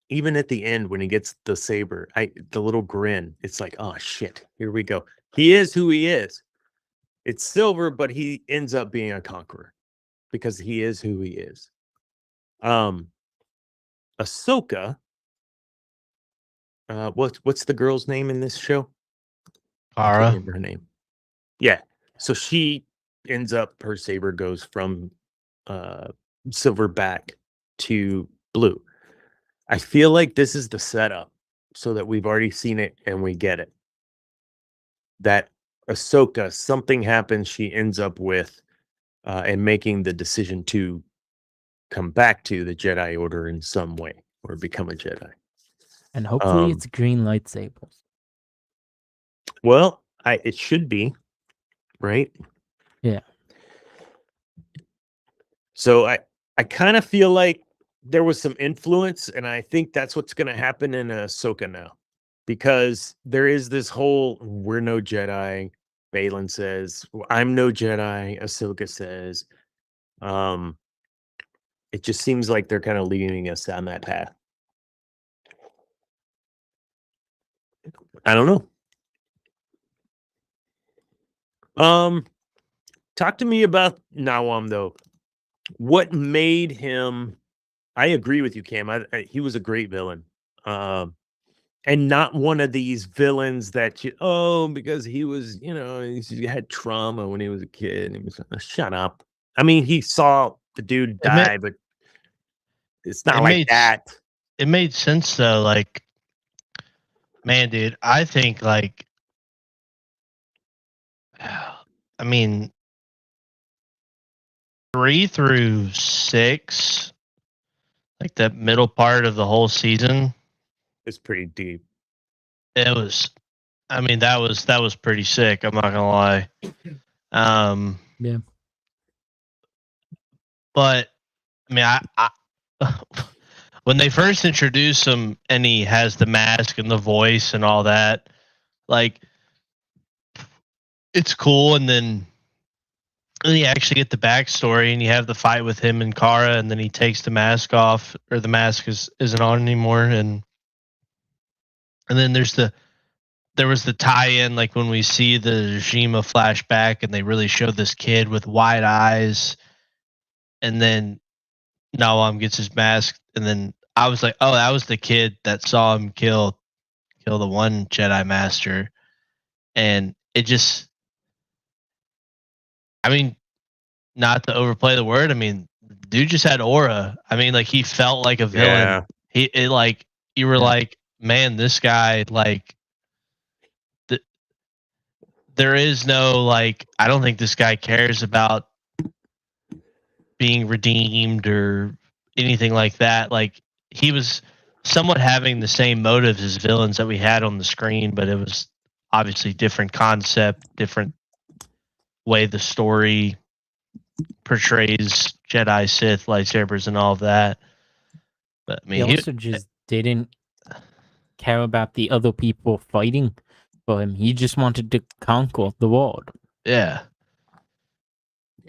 Even at the end when he gets the saber, the little grin, it's like, oh shit, here we go. He is who he is. It's silver, but he ends up being a conqueror because he is who he is. Ahsoka, what's the girl's name in this show? I can't Cara. remember her name. Yeah. So she ends up, her saber goes from silver back to blue. I feel like this is the setup so that we've already seen it and we get it. That Ahsoka, something happens, she ends up with and making the decision to come back to the Jedi Order in some way or become a Jedi. And hopefully it's green lightsabers. Well, it should be, right? Yeah. So I kind of feel like there was some influence, and I think that's what's going to happen in Ahsoka now, because there is this whole "we're no Jedi." Balin says, "I'm no Jedi." Ahsoka says, it just seems like they're kind of leading us down that path. I don't know. Talk to me about Nawam though. What made him? I agree with you, Cam. He was a great villain, and not one of these villains that because he was, he had trauma when he was a kid. And he was shut up. I mean, he saw the dude die, but it's not like that. It made sense though. Like, man, dude, I think like, I mean, 3 through 6. Like that middle part of the whole season, it's pretty deep. It was, I mean, that was pretty sick. I'm not gonna lie. Yeah. But I mean, I when they first introduce him and he has the mask and the voice and all that, like, it's cool. And then And you actually get the backstory, and you have the fight with him and Kara, and then he takes the mask off, or the mask isn't on anymore, and then there was the tie-in, like when we see the Jima flashback, and they really show this kid with wide eyes, and then Nawam gets his mask, and then I was like, oh, that was the kid that saw him kill the one Jedi Master, and it just, I mean, not to overplay the word, I mean, dude just had aura. I mean, like he felt like a villain. Yeah. Like you were like, man, this guy, like, there is no, like, I don't think this guy cares about being redeemed or anything like that. Like he was somewhat having the same motives as villains that we had on the screen, but it was obviously different concept, different way the story portrays Jedi, Sith, lightsabers, and all of that. But I mean, he also just didn't care about the other people fighting for him. He just wanted to conquer the world. Yeah.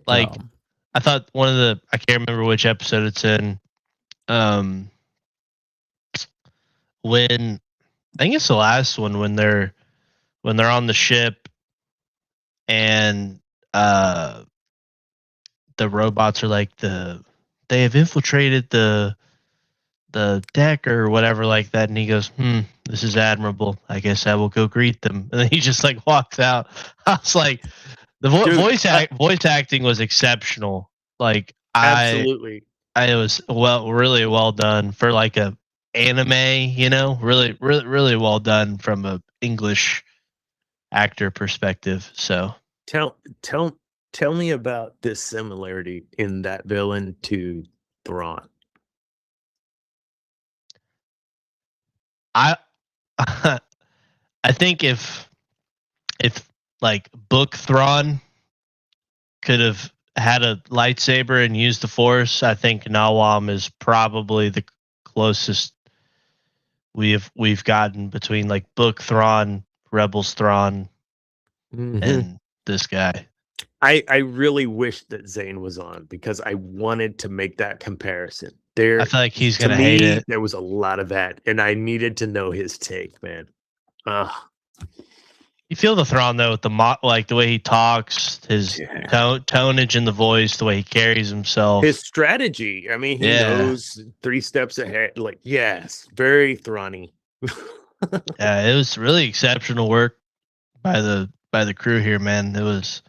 Like, I thought one of the, I can't remember which episode it's in. When I think it's the last one, when they're on the ship and the robots are like they have infiltrated the deck or whatever like that, and he goes, this is admirable. I guess I will go greet them. And then he just like walks out. I was like, the voice acting was exceptional. Like absolutely. It was really well done for like a anime, you know, really well done from a English actor perspective. So tell me about this similarity in that villain to Thrawn. I think if like Book Thrawn could have had a lightsaber and used the Force, I think Nawam is probably the closest we've gotten between like Book Thrawn, Rebels Thrawn, and this guy. I really wish that Zane was on because I wanted to make that comparison. There, I feel like he's gonna hate it. There was a lot of that, and I needed to know his take, man. You feel the Thrawn though, with the like the way he talks, his tonage in the voice, the way he carries himself, his strategy. I mean, he knows 3 steps ahead. Like, yes, very Thrawny. Yeah, it was really exceptional work by the crew here, man. It was.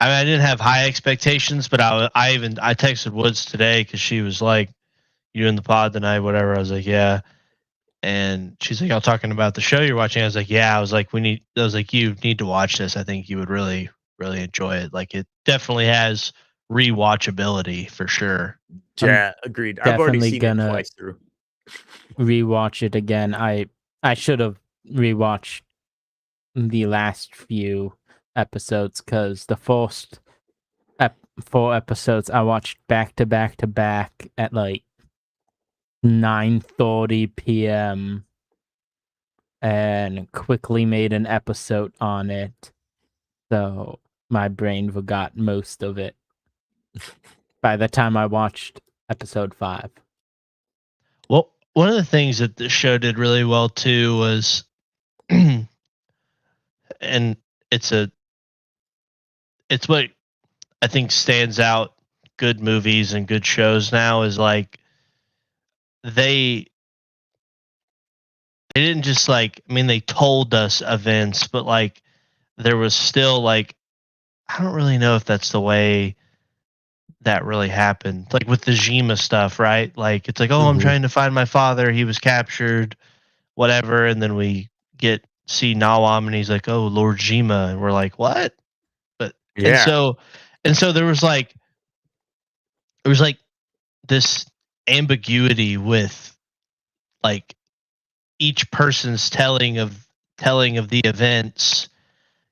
I didn't have high expectations, but I texted Woods today because she was like, "You in the pod tonight?" Whatever. I was like, "Yeah," and she's like, "Y'all talking about the show you're watching?" I was like, "Yeah." I was like, "You need to watch this. I think you would really enjoy it. Like, it definitely has rewatchability for sure." Yeah, agreed. I've already seen it twice through. Rewatch it again. I should have rewatched the last few episodes because the first 4 episodes I watched back to back to back at like 9:30 p.m. and quickly made an episode on it, so my brain forgot most of it by the time I watched episode 5. Well, one of the things that the show did really well too was, and it's what I think stands out good movies and good shows now, is like they didn't just like, I mean, they told us events, but like there was still like, I don't really know if that's the way that really happened. Like with the Jima stuff, right? Like it's like, oh, I'm trying to find my father. He was captured, whatever. And then we see Nawam and he's like, oh, Lord Jima. And we're like, what? But and so there was like this ambiguity with like each person's telling of the events,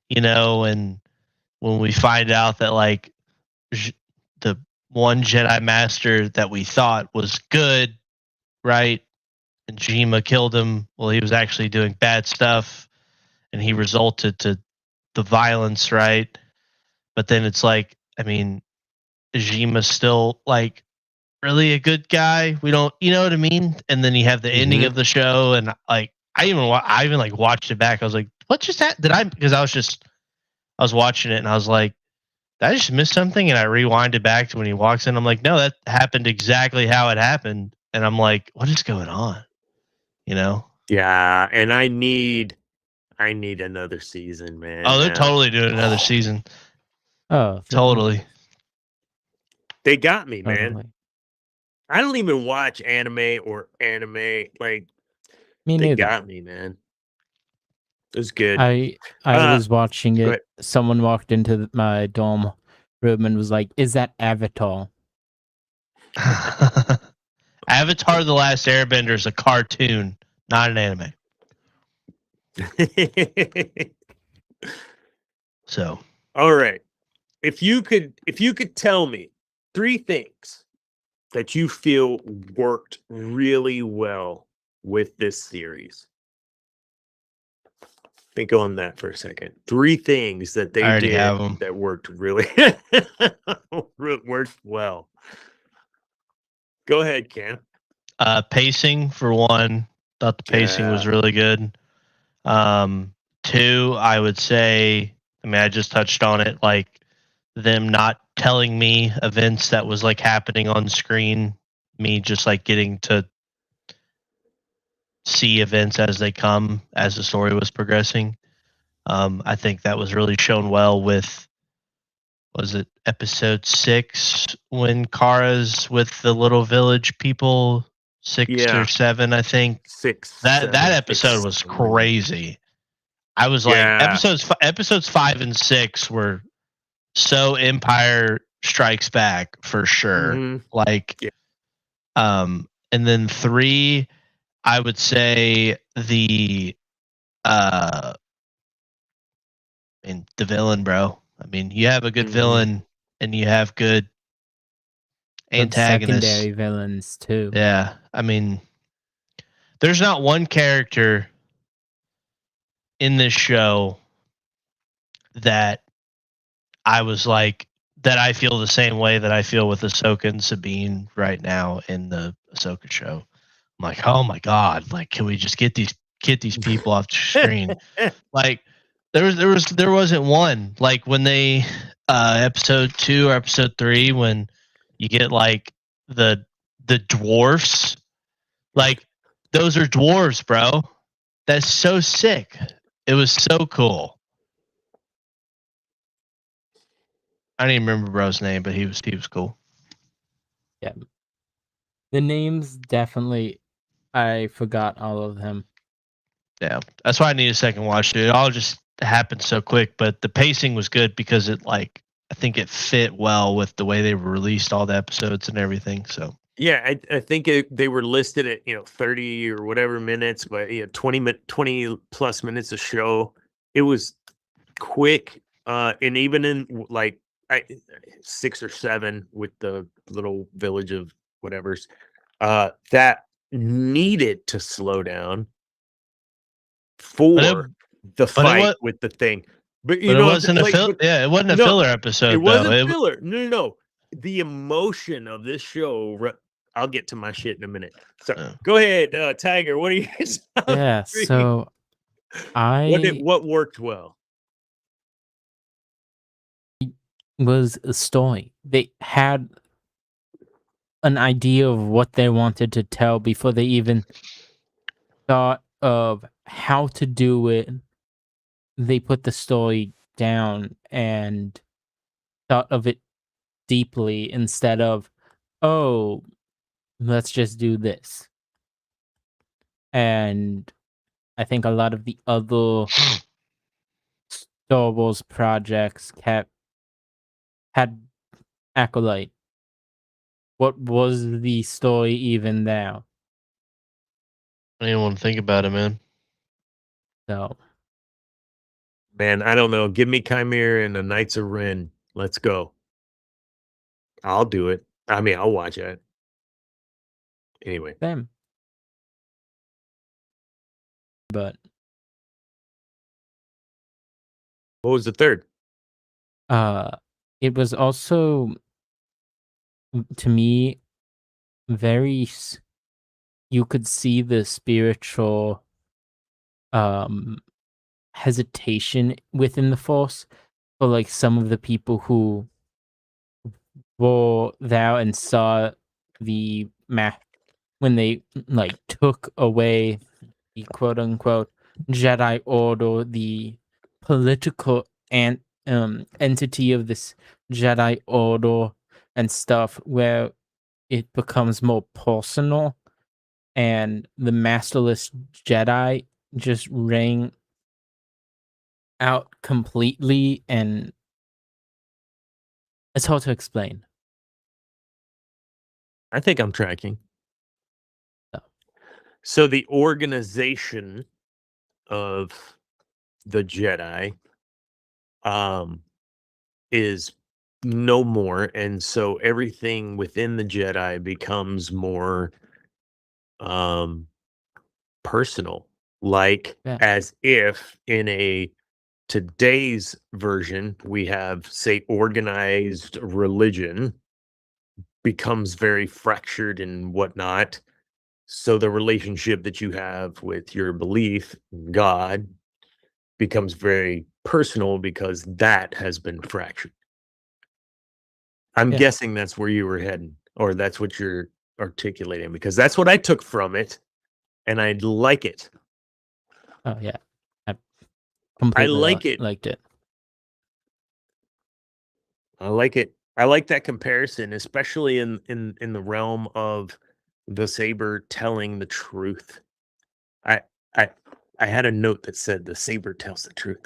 you know, and when we find out that like the one Jedi Master that we thought was good, right, and Jima killed him, well, he was actually doing bad stuff, and he resulted to the violence, right? but then it's like, I mean, Jima's still like really a good guy. We don't, you know what I mean? And then you have the ending of the show, and like I even like watched it back. I was like, what just happened? Because I was watching it and I was like, did I just miss something? And I rewinded back to when he walks in. I'm like, no, that happened exactly how it happened. And I'm like, what is going on? You know? Yeah, and I need another season, man. Oh, they're totally doing another season. Oh, Totally. They got me, man. totally. I don't even watch anime. Like, Me they neither. got me, man. It was good. I was watching go it. ahead. Someone walked into my dorm room and was like, "Is that Avatar?" Avatar: The Last Airbender is a cartoon, not an anime. So, all right. If you could tell me 3 things that you feel worked really well with this series. Think on that for a second. 3 things that I they already did have 'em. that worked really worked well. Go ahead, Ken. Pacing for one. Thought the pacing was Yeah. really good. 2, I would say, I mean, I just touched on it, like them not telling me events that was like happening on screen, me just like getting to see events as they come as the story was progressing. I think that was really shown well with, was it episode 6 when Kara's with the little village people? 6 Yeah. or 7, I think. 6. That 7, episode 6, was 7. crazy. I was like, Yeah. episodes 5 and 6 were so Empire Strikes Back for sure. Mhm. Like, Yeah. and then 3, I would say the and the villain, bro. I mean, you have a good villain and you have good Good antagonists. secondary villains too. Yeah, I mean, there's not one character in this show that I was like, that I feel the same way that I feel with Ahsoka and Sabine right now in the Ahsoka show. I'm like, oh my god, like, can we just get these people off the screen? Like, there wasn't one. Like when they episode 2 or episode 3, when you get like the dwarfs, like those are dwarves, bro. That's so sick. It was so cool. I don't even remember bro's name, but he was cool. Yeah. The names definitely, I forgot all of them. Yeah, that's why I need a second watch, dude. It all just happened so quick, but the pacing was good because it, like, I think it fit well with the way they released all the episodes and everything. So Yeah, I think they were listed at 30 or whatever minutes, but 20 plus minutes of show. It was quick, and even in like 6 or 7 with the little village of whatever's that needed to slow down for the fight with the thing. But it wasn't a filler. Yeah, it wasn't a filler episode. It wasn't though. filler. No. The emotion of this show. I'll get to my shit in a minute. So go ahead, Tiger. What are you? Yeah. So what worked well was a story. They had an idea of what they wanted to tell before they even thought of how to do it. They put the story down and thought of it deeply instead of, oh, let's just do this. And I think a lot of the other Star Wars projects had Acolyte. What was the story even there? I didn't want to think about it, man. So, man, I don't know. Give me Chimera and the Knights of Ren. Let's go. I'll do it. I mean, I'll watch it. Anyway. Same. But what was the third? it was also, to me, you could see the spiritual hesitation within the Force for like some of the people who were there and saw the map when they like took away the quote unquote Jedi Order, the political entity of this Jedi Order and stuff, where it becomes more personal, and the masterless Jedi just rang out completely, and it's hard to explain. I think I'm tracking. So. So the organization of the Jedi is no more, and so everything within the Jedi becomes more personal, like as if in a today's version we have, say, organized religion becomes very fractured and whatnot. So the relationship that you have with your belief in God becomes very personal because that has been fractured. I'm guessing that's where you were heading, or that's what you're articulating, because that's what I took from it, and I like it. Oh yeah, I completely like it. Liked it. I like it. I like that comparison, especially in the realm of the saber telling the truth. I had a note that said the saber tells the truth.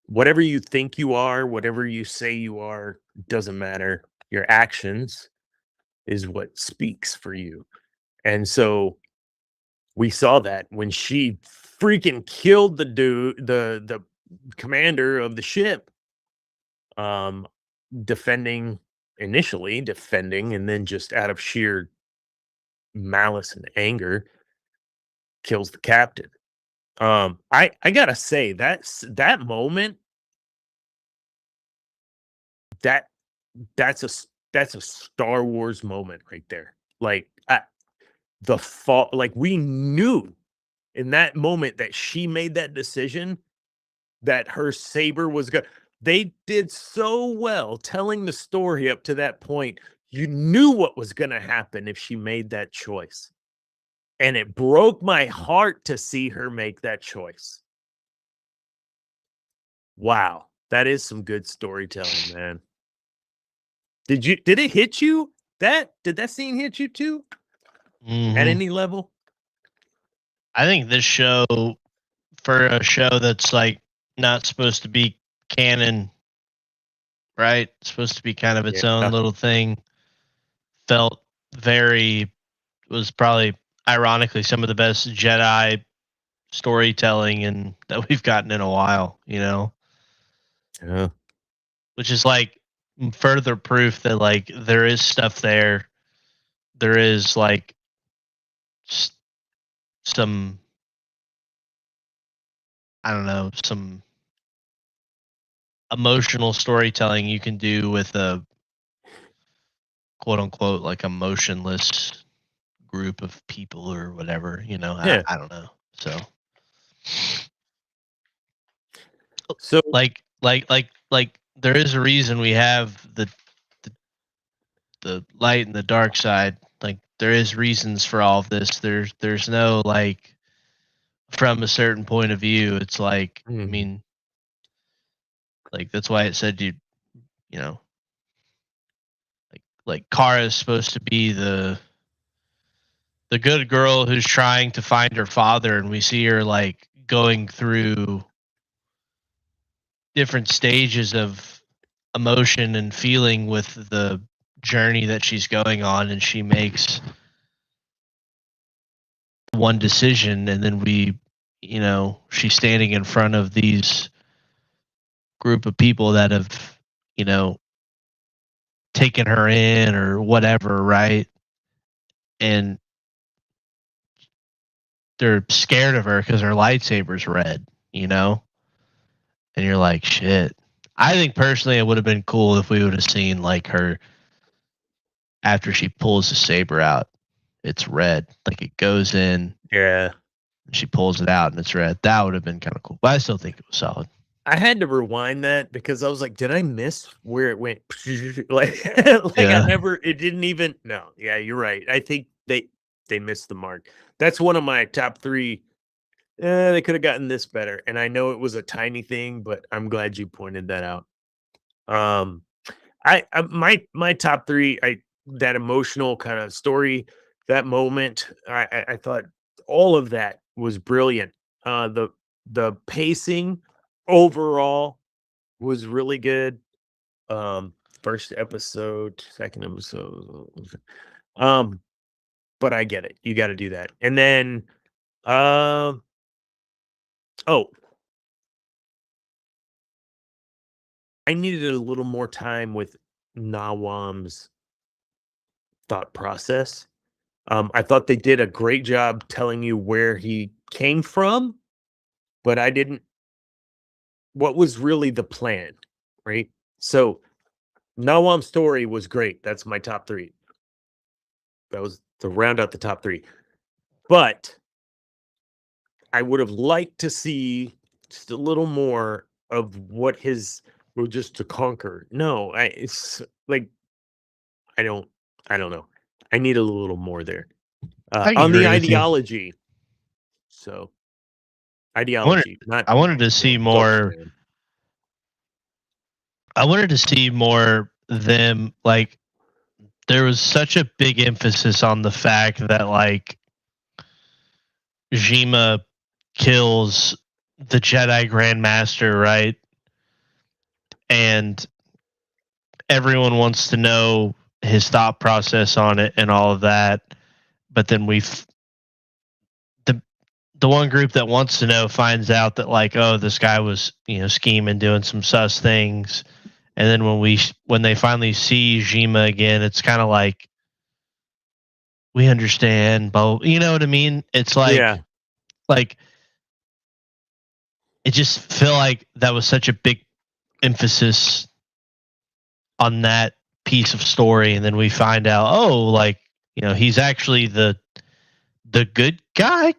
Whatever you think you are, whatever you say you are, doesn't matter. Your actions is what speaks for you. And so we saw that when she freaking killed the dude, the commander of the ship, initially defending, and then just out of sheer malice and anger kills the captain. I gotta say, that moment, that's a Star Wars moment right there. Like the fall, like we knew in that moment that she made that decision that her saber was good. They did so well telling the story up to that point. You knew what was going to happen if she made that choice. And it broke my heart to see her make that choice. Wow, that is some good storytelling, man. Did it hit you? Did that scene hit you too? At any level? I think this show, for a show that's like not supposed to be canon, right? It's supposed to be kind of its own little thing, was probably ironically some of the best Jedi storytelling that we've gotten in a while, you know? Yeah. Which is like further proof that like there is stuff there. There is like some, I don't know, some emotional storytelling you can do with a quote unquote like emotionless group of people or whatever, you know. Yeah. I don't know. So like there is a reason we have the light and the dark side. Like there is reasons for all of this. There's no like from a certain point of view. It's like I mean, like that's why it said you know, like Kara is supposed to be the good girl who's trying to find her father, and we see her like going through different stages of emotion and feeling with the journey that she's going on, and she makes one decision, and then she's standing in front of these group of people that have taken her in or whatever, right? And they're scared of her because her lightsaber's red, and you're like, shit, I think personally it would have been cool if we would have seen like her after she pulls the saber out, it's red. Like it goes in. Yeah. She pulls it out and it's red. That would have been kind of cool. But I still think it was solid. I had to rewind that because I was like, did I miss where it went? like I never, it didn't even, no. Yeah, you're right. I think they missed the mark. That's one of my top 3. They could have gotten this better. And I know it was a tiny thing, but I'm glad you pointed that out. My top 3, that emotional kind of story, that moment, I thought all of that was brilliant. The pacing overall was really good. First episode, second episode. But I get it. You got to do that. And then I needed a little more time with Nawam's thought process. I thought they did a great job telling you where he came from, but I didn't. What was really the plan, right? So Nawam's story was great. That's my top 3. That was to round out the top 3. But I would have liked to see just a little more of what his were just to conquer. No, it's like I don't know. I need a little more there on the ideology. So ideology. I wanted to see more. I wanted to see more them like. There was such a big emphasis on the fact that like Jima kills the Jedi Grandmaster, right? And everyone wants to know his thought process on it and all of that. But then the one group that wants to know finds out that like, oh, this guy was, scheming, doing some sus things. And then when they finally see Jima again, it's kind of like, we understand, but you know what I mean? It's like, like it just feel like that was such a big emphasis on that piece of story, and then we find out, oh, like he's actually the good guy ?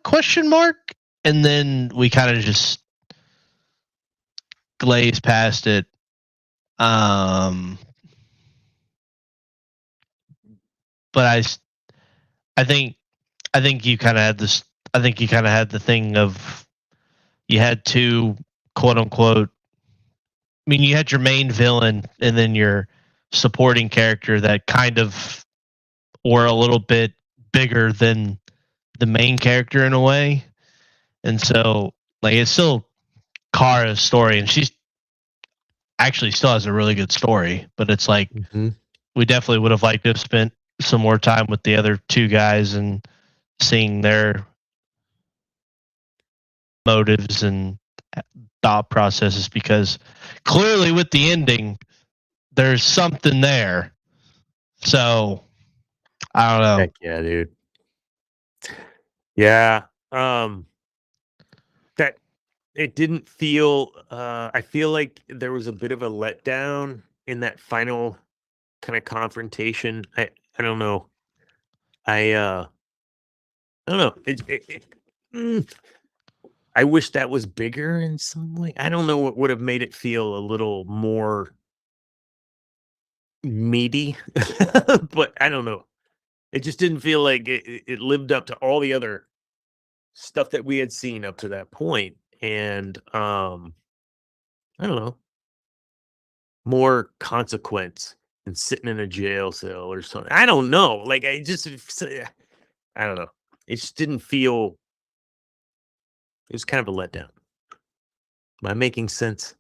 And then we kind of just glaze past it. But I think you kind of had this. I think you kind of had the thing of you had 2 quote unquote. I mean, you had your main villain and then your supporting character that kind of were a little bit bigger than the main character in a way. And so, like, it's still Kara's story, and she's actually still has a really good story. But it's like we definitely would have liked to have spent some more time with the other 2 guys and seeing their motives and thought processes, because clearly with the ending there's something there. So I don't know. Heck yeah, dude. Yeah. That it didn't feel I feel like there was a bit of a letdown in that final kind of confrontation. I don't know. I don't know. I wish that was bigger in some way. I don't know what would have made it feel a little more meaty, but I don't know. It just didn't feel like it lived up to all the other stuff that we had seen up to that point. And I don't know, more consequence than sitting in a jail cell or something. I don't know. Like I don't know. It just didn't feel. It was kind of a letdown. Am I making sense?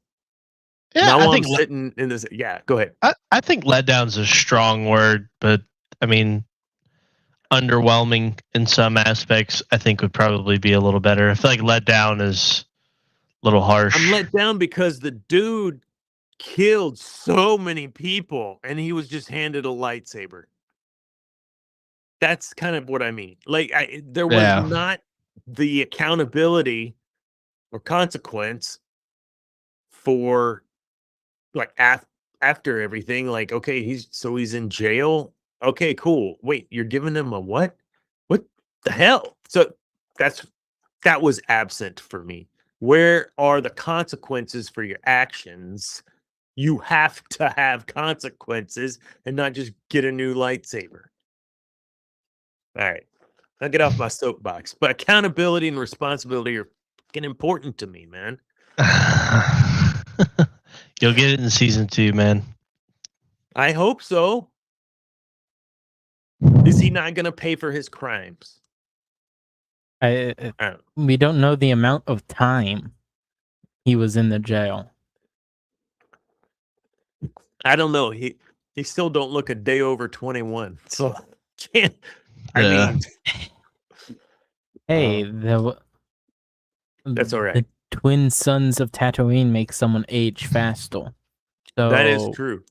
Yeah, now I I'm think sitting in this. Yeah, go ahead. I think letdown's a strong word, but I mean, underwhelming in some aspects, I think would probably be a little better. I feel like letdown is a little harsh. I'm let down because the dude killed so many people and he was just handed a lightsaber. That's kind of what I mean. Like there was not the accountability or consequence for like after everything, like, okay, he's in jail. Okay, cool. Wait, you're giving him a what? What the hell? So that was absent for me. Where are the consequences for your actions? You have to have consequences and not just get a new lightsaber. All right. I'll get off my soapbox. But accountability and responsibility are fucking important to me, man. You'll get it in season 2, man. I hope so. Is he not going to pay for his crimes? We don't know the amount of time he was in the jail. I don't know. He still don't look a day over 21. So can't. I Yeah. mean, Hey, that's all right. The twin sons of Tatooine make someone age faster. So That is true.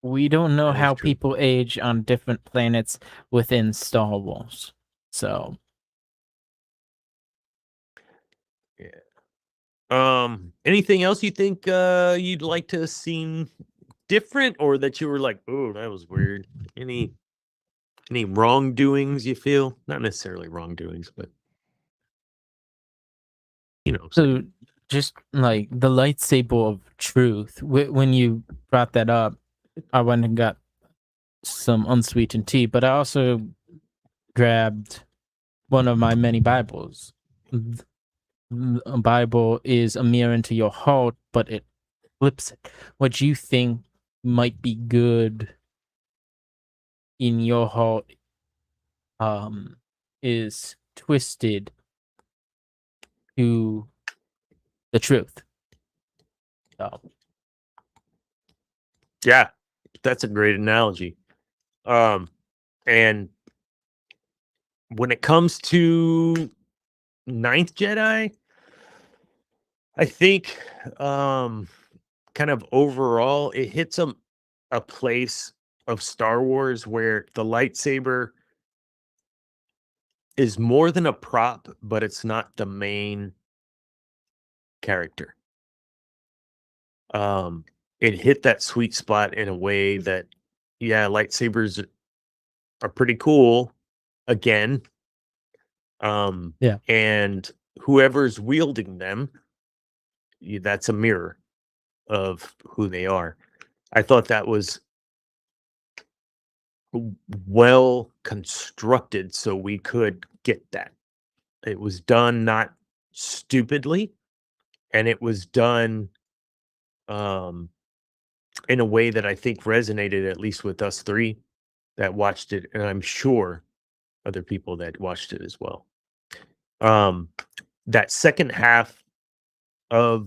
We don't know That is how true. people age on different planets within Star Wars. So yeah. Anything else you think you'd like to have seen different, or that you were like, oh, that was weird? Any wrongdoings you feel? Not necessarily wrongdoings, but so just like the lightsaber of truth. When you brought that up, I went and got some unsweetened tea, but I also grabbed one of my many Bibles. A Bible is a mirror into your heart, but it flips it. What you think might be good in your heart is twisted to the truth. So. Yeah, that's a great analogy. And when it comes to Ninth Jedi, I think kind of overall it hits a place of Star Wars where the lightsaber is more than a prop, but it's not the main character. It hit that sweet spot in a way that, yeah, lightsabers are pretty cool again. Yeah. And whoever's wielding them, that's a mirror of who they are. I thought that was well constructed so we could get that. It was done not stupidly, and it was done in a way that I think resonated, at least with us three that watched it, and I'm sure other people that watched it as well. That second half of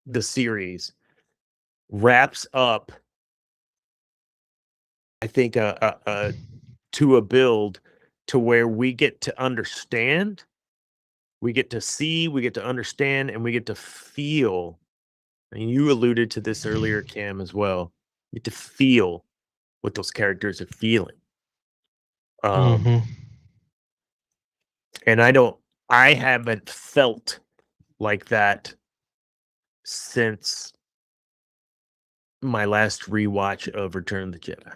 the series wraps up, I think, to a build to where we get to understand, we get to see, we get to understand, and we get to feel. And you alluded to this earlier, Cam, as well. You get to feel what those characters are feeling. And I haven't felt like that since my last rewatch of Return of the Jedi.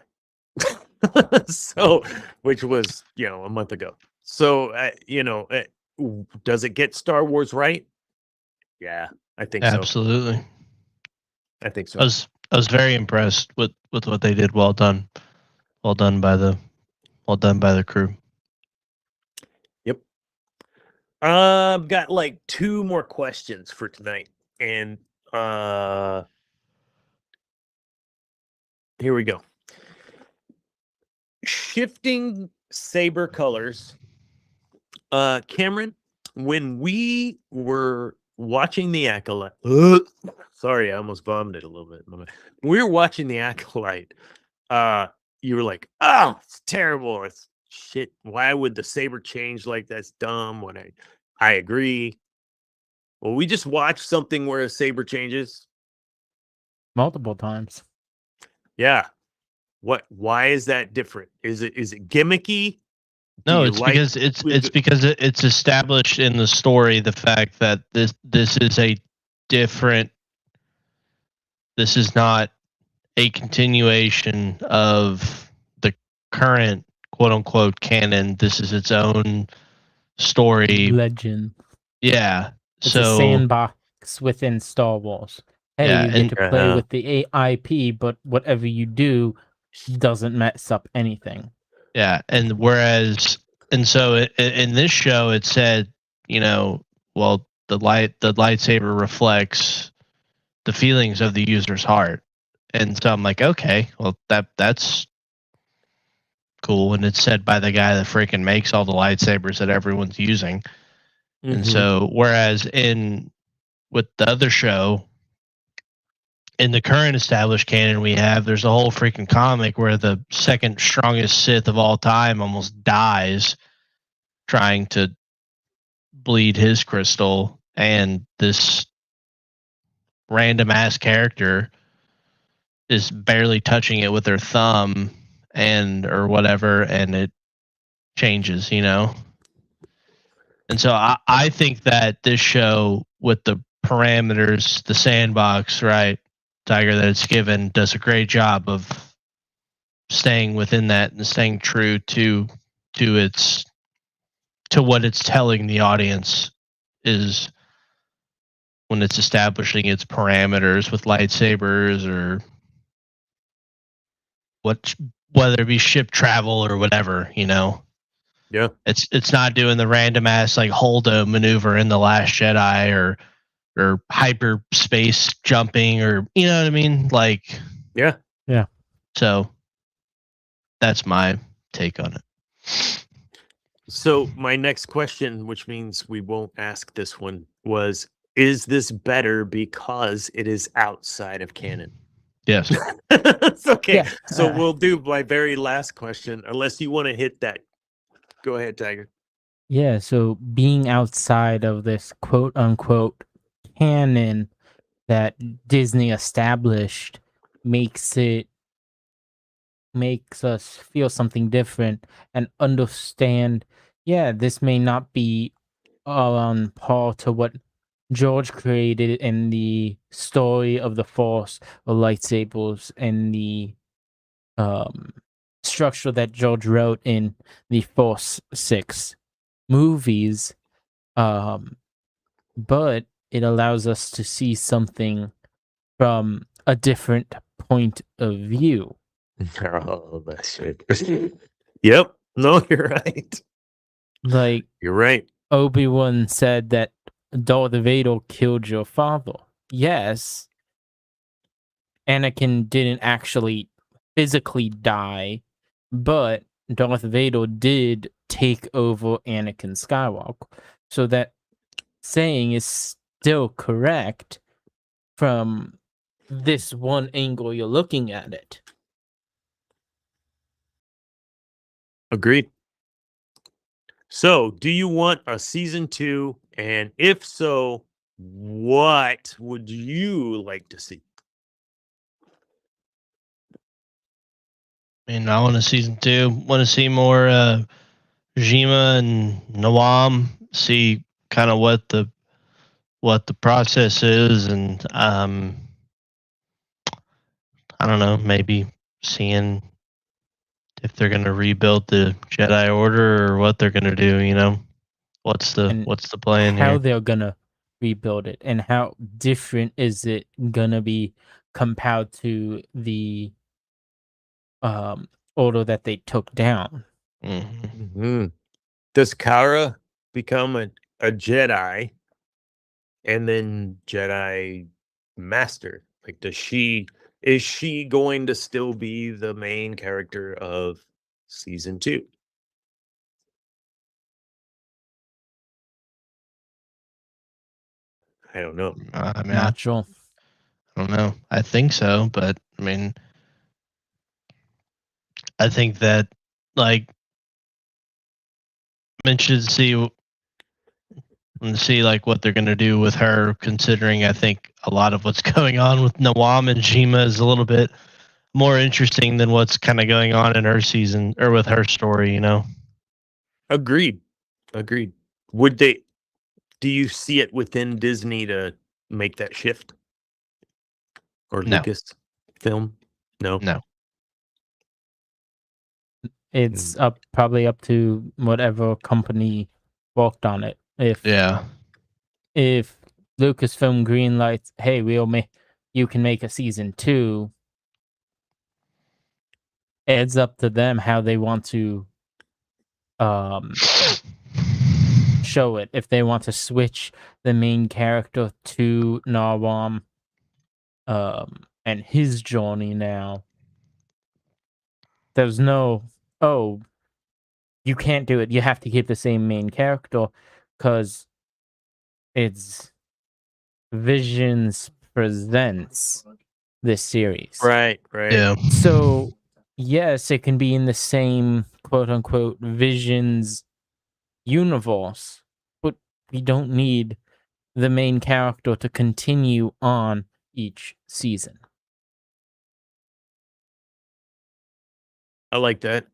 So, which was, a month ago. So, does it get Star Wars right? Yeah, I think so. Absolutely. I think so. I was very impressed with what they did. Well done. Well done by the crew. Yep. I've got like 2 more questions for tonight. And here we go. Shifting saber colors. Cameron, when we were watching The Acolyte, sorry, I almost vomited a little bit. When we were watching The Acolyte, you were like, "Oh, it's terrible. It's shit. Why would the saber change like that's dumb?" When I agree. Well, we just watched something where a saber changes multiple times. Yeah. Why is that different? Is it gimmicky? No, it's because it's established in the story the fact that this is a different this is not a continuation of the current quote unquote canon. This is its own story. Legend. Yeah. It's a sandbox within Star Wars. Hey, Yeah, you get and- to play with the IP, but whatever you do doesn't mess up anything. Yeah, and so in this show it said, well, the lightsaber reflects the feelings of the user's heart, and so I'm like, okay, well that's cool, and it's said by the guy that freaking makes all the lightsabers that everyone's using, and so whereas with the other show. In the current established canon there's a whole freaking comic where the second strongest Sith of all time almost dies trying to bleed his crystal, and this random ass character is barely touching it with their thumb or whatever, and it changes, And so I think that this show, with the parameters, the sandbox, right, Tiger, that it's given, does a great job of staying within that and staying true to what it's telling the audience is when it's establishing its parameters with lightsabers or whether it be ship travel or whatever, Yeah. It's not doing the random ass like Holdo maneuver in The Last Jedi or hyperspace jumping, or you know what I mean? Like, yeah. So that's my take on it. So my next question, which means we won't ask this one, was: is this better because it is outside of canon? Yes. It's okay. Yeah. So we'll do my very last question, unless you want to hit that. Go ahead, Tiger. Yeah, so being outside of this quote unquote canon that Disney established makes us feel something different and understand, yeah, this may not be on par to what George created in the story of the Force or lightsabers and the structure that George wrote in the Force 6 movies, but it allows us to see something from a different point of view. Oh, that's it. Yep. No, you're right. Like, You're right. Obi-Wan said that Darth Vader killed your father. Yes, Anakin didn't actually physically die, but Darth Vader did take over Anakin Skywalker. So that saying is still correct from this one angle you're looking at it. Agreed. So, do you want a season 2? And if so, what would you like to see? I mean, I want a season 2. Want to see more Jima and Nawam. See kind of what the process is, and I don't know, maybe seeing if they're going to rebuild the Jedi Order or what they're going to do. What's the plan how here? they're gonna rebuild it and how different is it gonna be compared to the order that they took down. Does Kara become a Jedi and then Jedi Master? Like, is she going to still be the main character of season 2? I don't know. I mean, Not sure. I don't know. I think so, but I mean, I think that like should see like what they're going to do with her, considering I think a lot of what's going on with Nawam and Jima is a little bit more interesting than what's kind of going on in her season or with her story, Agreed. Do you see it within Disney to make that shift? or No. Lucas film? No. No. It's probably up to whatever company worked on it. If Lucasfilm greenlights, hey, you can make a season 2. It's up to them how they want to show it. If they want to switch the main character to Narwhal and his journey now, there's no, oh, you can't do it. You have to keep the same main character because it's Visions presents this series. Right. Yeah. So, yes, it can be in the same quote unquote Visions universe, but we don't need the main character to continue on each season. I like that.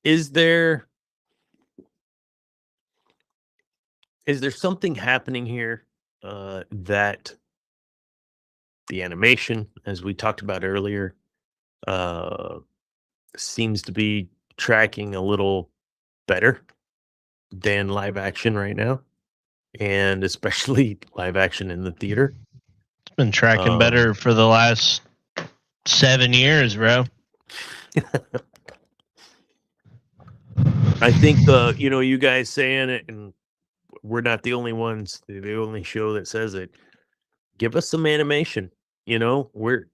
Is there something happening here that the animation, as we talked about earlier, seems to be tracking a little better than live action right now, and especially live action in the theater? It's been tracking better for the last 7 years, bro. I think you guys saying it, and we're not the only ones, the only show that says it. Give us some animation. We're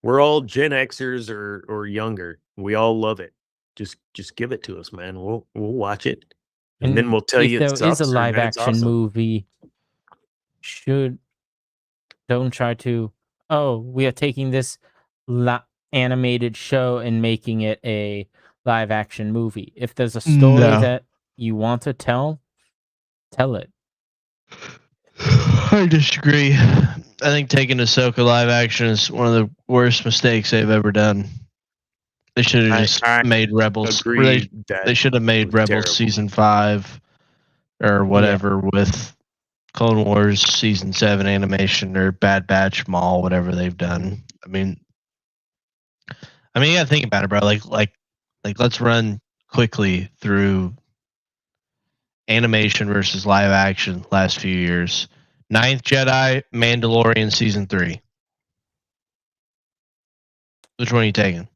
all Gen Xers or younger. We all love it. Just give it to us, man. We'll watch it, and then we'll tell you if it there is sucks a or live that it's action awesome. movie, don't try to, we are taking this animated show and making it a live action movie. If there's a story that you want to tell it. I disagree. I think taking Ahsoka live action is one of the worst mistakes they've ever done. They should have just made Rebels. They should have made Rebels terrible. season 5 or whatever with Clone Wars season 7 animation or Bad Batch, Maul, whatever they've done. I mean, you gotta think about it, bro. Like, let's run quickly through animation versus live action last few years. Ninth Jedi, Mandalorian season 3. Which one are you taking?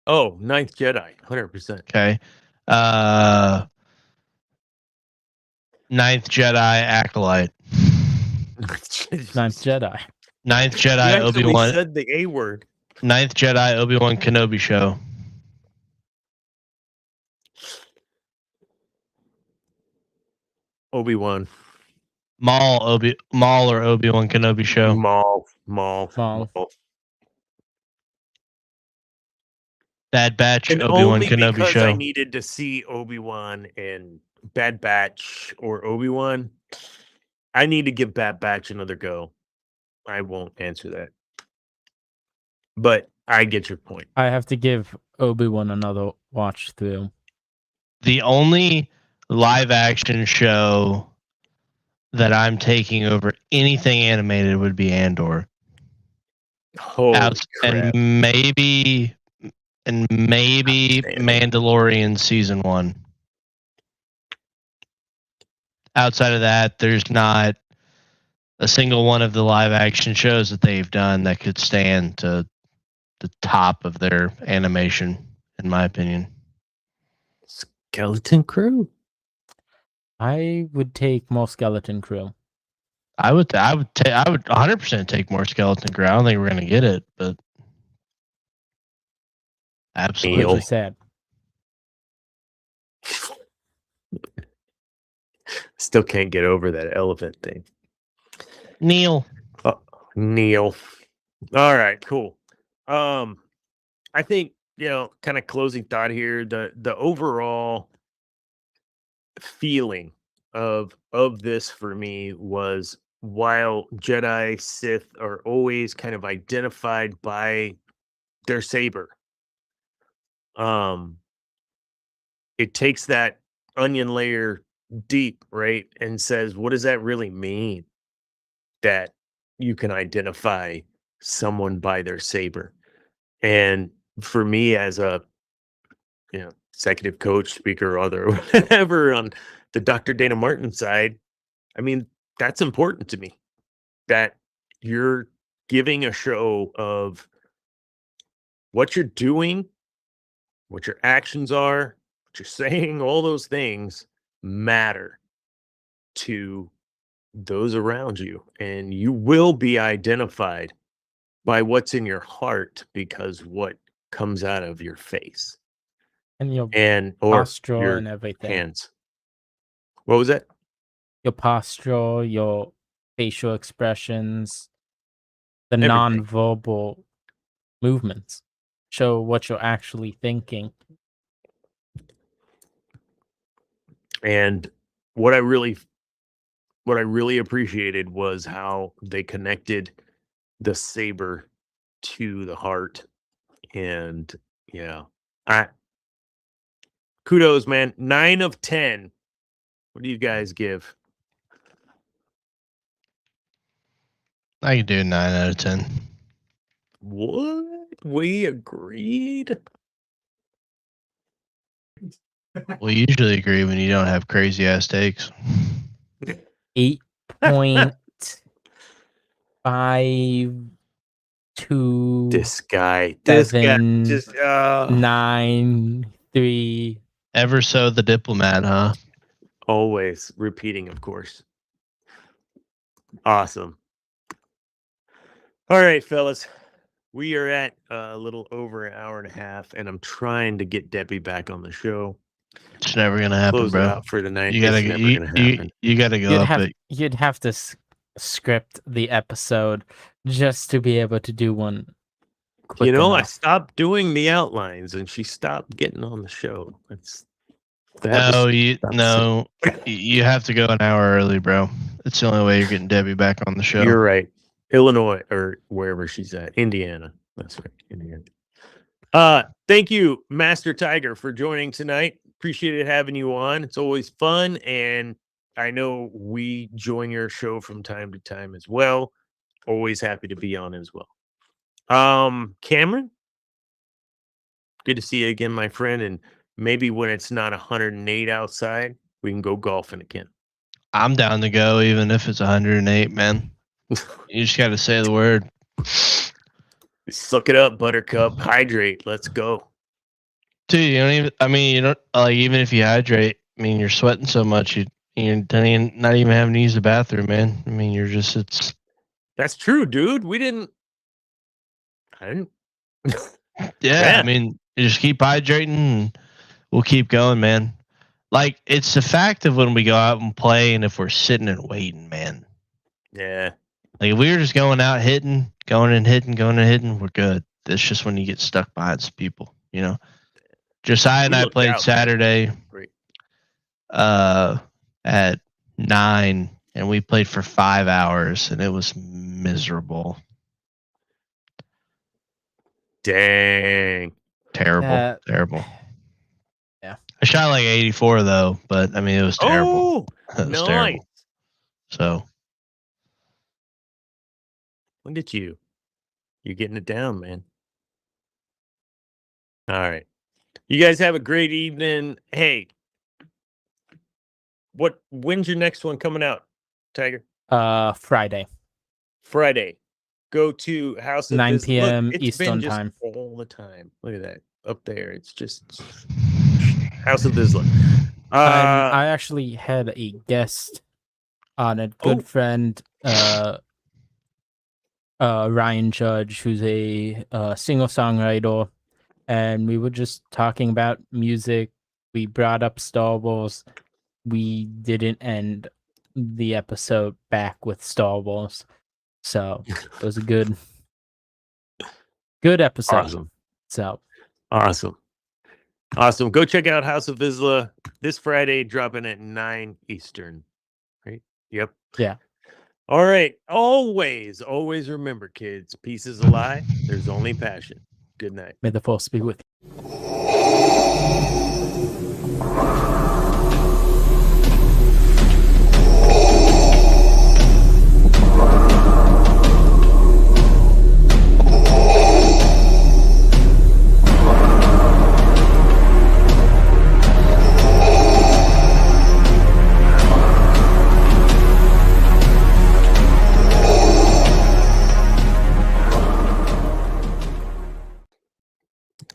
Oh, Ninth Jedi, 100%. Okay. Ninth Jedi, Acolyte. Ninth Jedi. Ninth Jedi, Obi-Wan. Said the A word. Ninth Jedi, Obi-Wan Kenobi show. Obi-Wan. Maul or Obi-Wan Kenobi show. Maul. Bad Batch, And Obi-Wan only Kenobi because show. I needed to see Obi-Wan and Bad Batch or Obi-Wan. I need to give Bad Batch another go. I won't answer that. But I get your point. I have to give Obi-Wan another watch through. The only live action show that I'm taking over anything animated would be Andor. And maybe Mandalorian season 1. Outside of that, there's not a single one of the live action shows that they've done that could stand to the top of their animation, in my opinion. Skeleton Crew. I would take more Skeleton Crew. I would 100% take more Skeleton Crew. I don't think we're gonna get it, but absolutely sad. Still can't get over that elephant thing. Neil. Neil. All right, cool. I think, kind of closing thought here, the overall feeling of this for me was, while Jedi, Sith are always kind of identified by their saber, it takes that onion layer deep, right? And says, what does that really mean? That you can identify someone by their saber. And for me, as a executive coach, speaker, other, whatever, on the Dr. Dana Martin side, I mean, that's important to me. That you're giving a show of what you're doing, what your actions are, what you're saying, all those things matter to those around you. And you will be identified by what's in your heart because what comes out of your face And your or posture your and everything. hands. What was that? Your posture, your facial expressions, the Everything. non-verbal movements show what you're actually thinking. And what I really appreciated was how they connected the saber to the heart. And kudos, man. 9 of 10. What do you guys give? I can do 9 out of 10. What? We agreed? We usually agree when you don't have crazy ass takes. 8.52. This guy just 9.3. Ever so the diplomat, huh? Always repeating, of course. Awesome. All right, fellas. We are at a little over an hour and a half, and I'm trying to get Debbie back on the show. It's never gonna happen, Close bro. it out for tonight. You gotta you gotta go up it. You'd have to script the episode just to be able to do one. I enough. stopped doing the outlines, and she stopped getting on the show. You have to go an hour early, bro. It's the only way you're getting Debbie back on the show. You're right. Illinois or wherever she's at. Indiana. That's right. Indiana. Thank you, Master Tiger, for joining tonight. Appreciated having you on. It's always fun, and I know we join your show from time to time as well. Always happy to be on as well. Cameron, good to see you again, my friend. And maybe when it's not 108 outside, we can go golfing again. I'm down to go, even if it's 108, man. You just got to say the word. Suck it up, Buttercup. Hydrate. Let's go. Dude, you don't even if you hydrate, you're sweating so much, you're not even having to use the bathroom, man. It's. That's true, dude. I didn't. Yeah, you just keep hydrating and we'll keep going, man. Like, it's the fact of when we go out and play and if we're sitting and waiting, man. Yeah. Like, if we were just going out hitting, we're good. It's just when you get stuck behind some people, Josiah and I played Saturday at 9, and we played for 5 hours, and it was miserable. Dang. Terrible. Yeah. I shot like 84, though, but, it was terrible. Oh, it was nice. terrible. So. Look at you. You're getting it down, man. All right. You guys have a great evening. Hey, when's your next one coming out, Tiger? Friday. Go to House of 9 Vizla. p.m. Look, Eastern time. All the time. Look at that. Up there. It's just House of Vizla. I actually had a guest on, a good friend, Ryan Judge, who's a singer-songwriter, and we were just talking about music. We brought up Star Wars. We didn't end the episode back with Star Wars, so it was a good episode. Awesome. So awesome. Go check out House of Vizla this Friday, dropping at 9 Eastern. Right? Yep. Yeah. All right. Always remember, kids, peace is a lie. There's only passion. Good night. May the force be with you.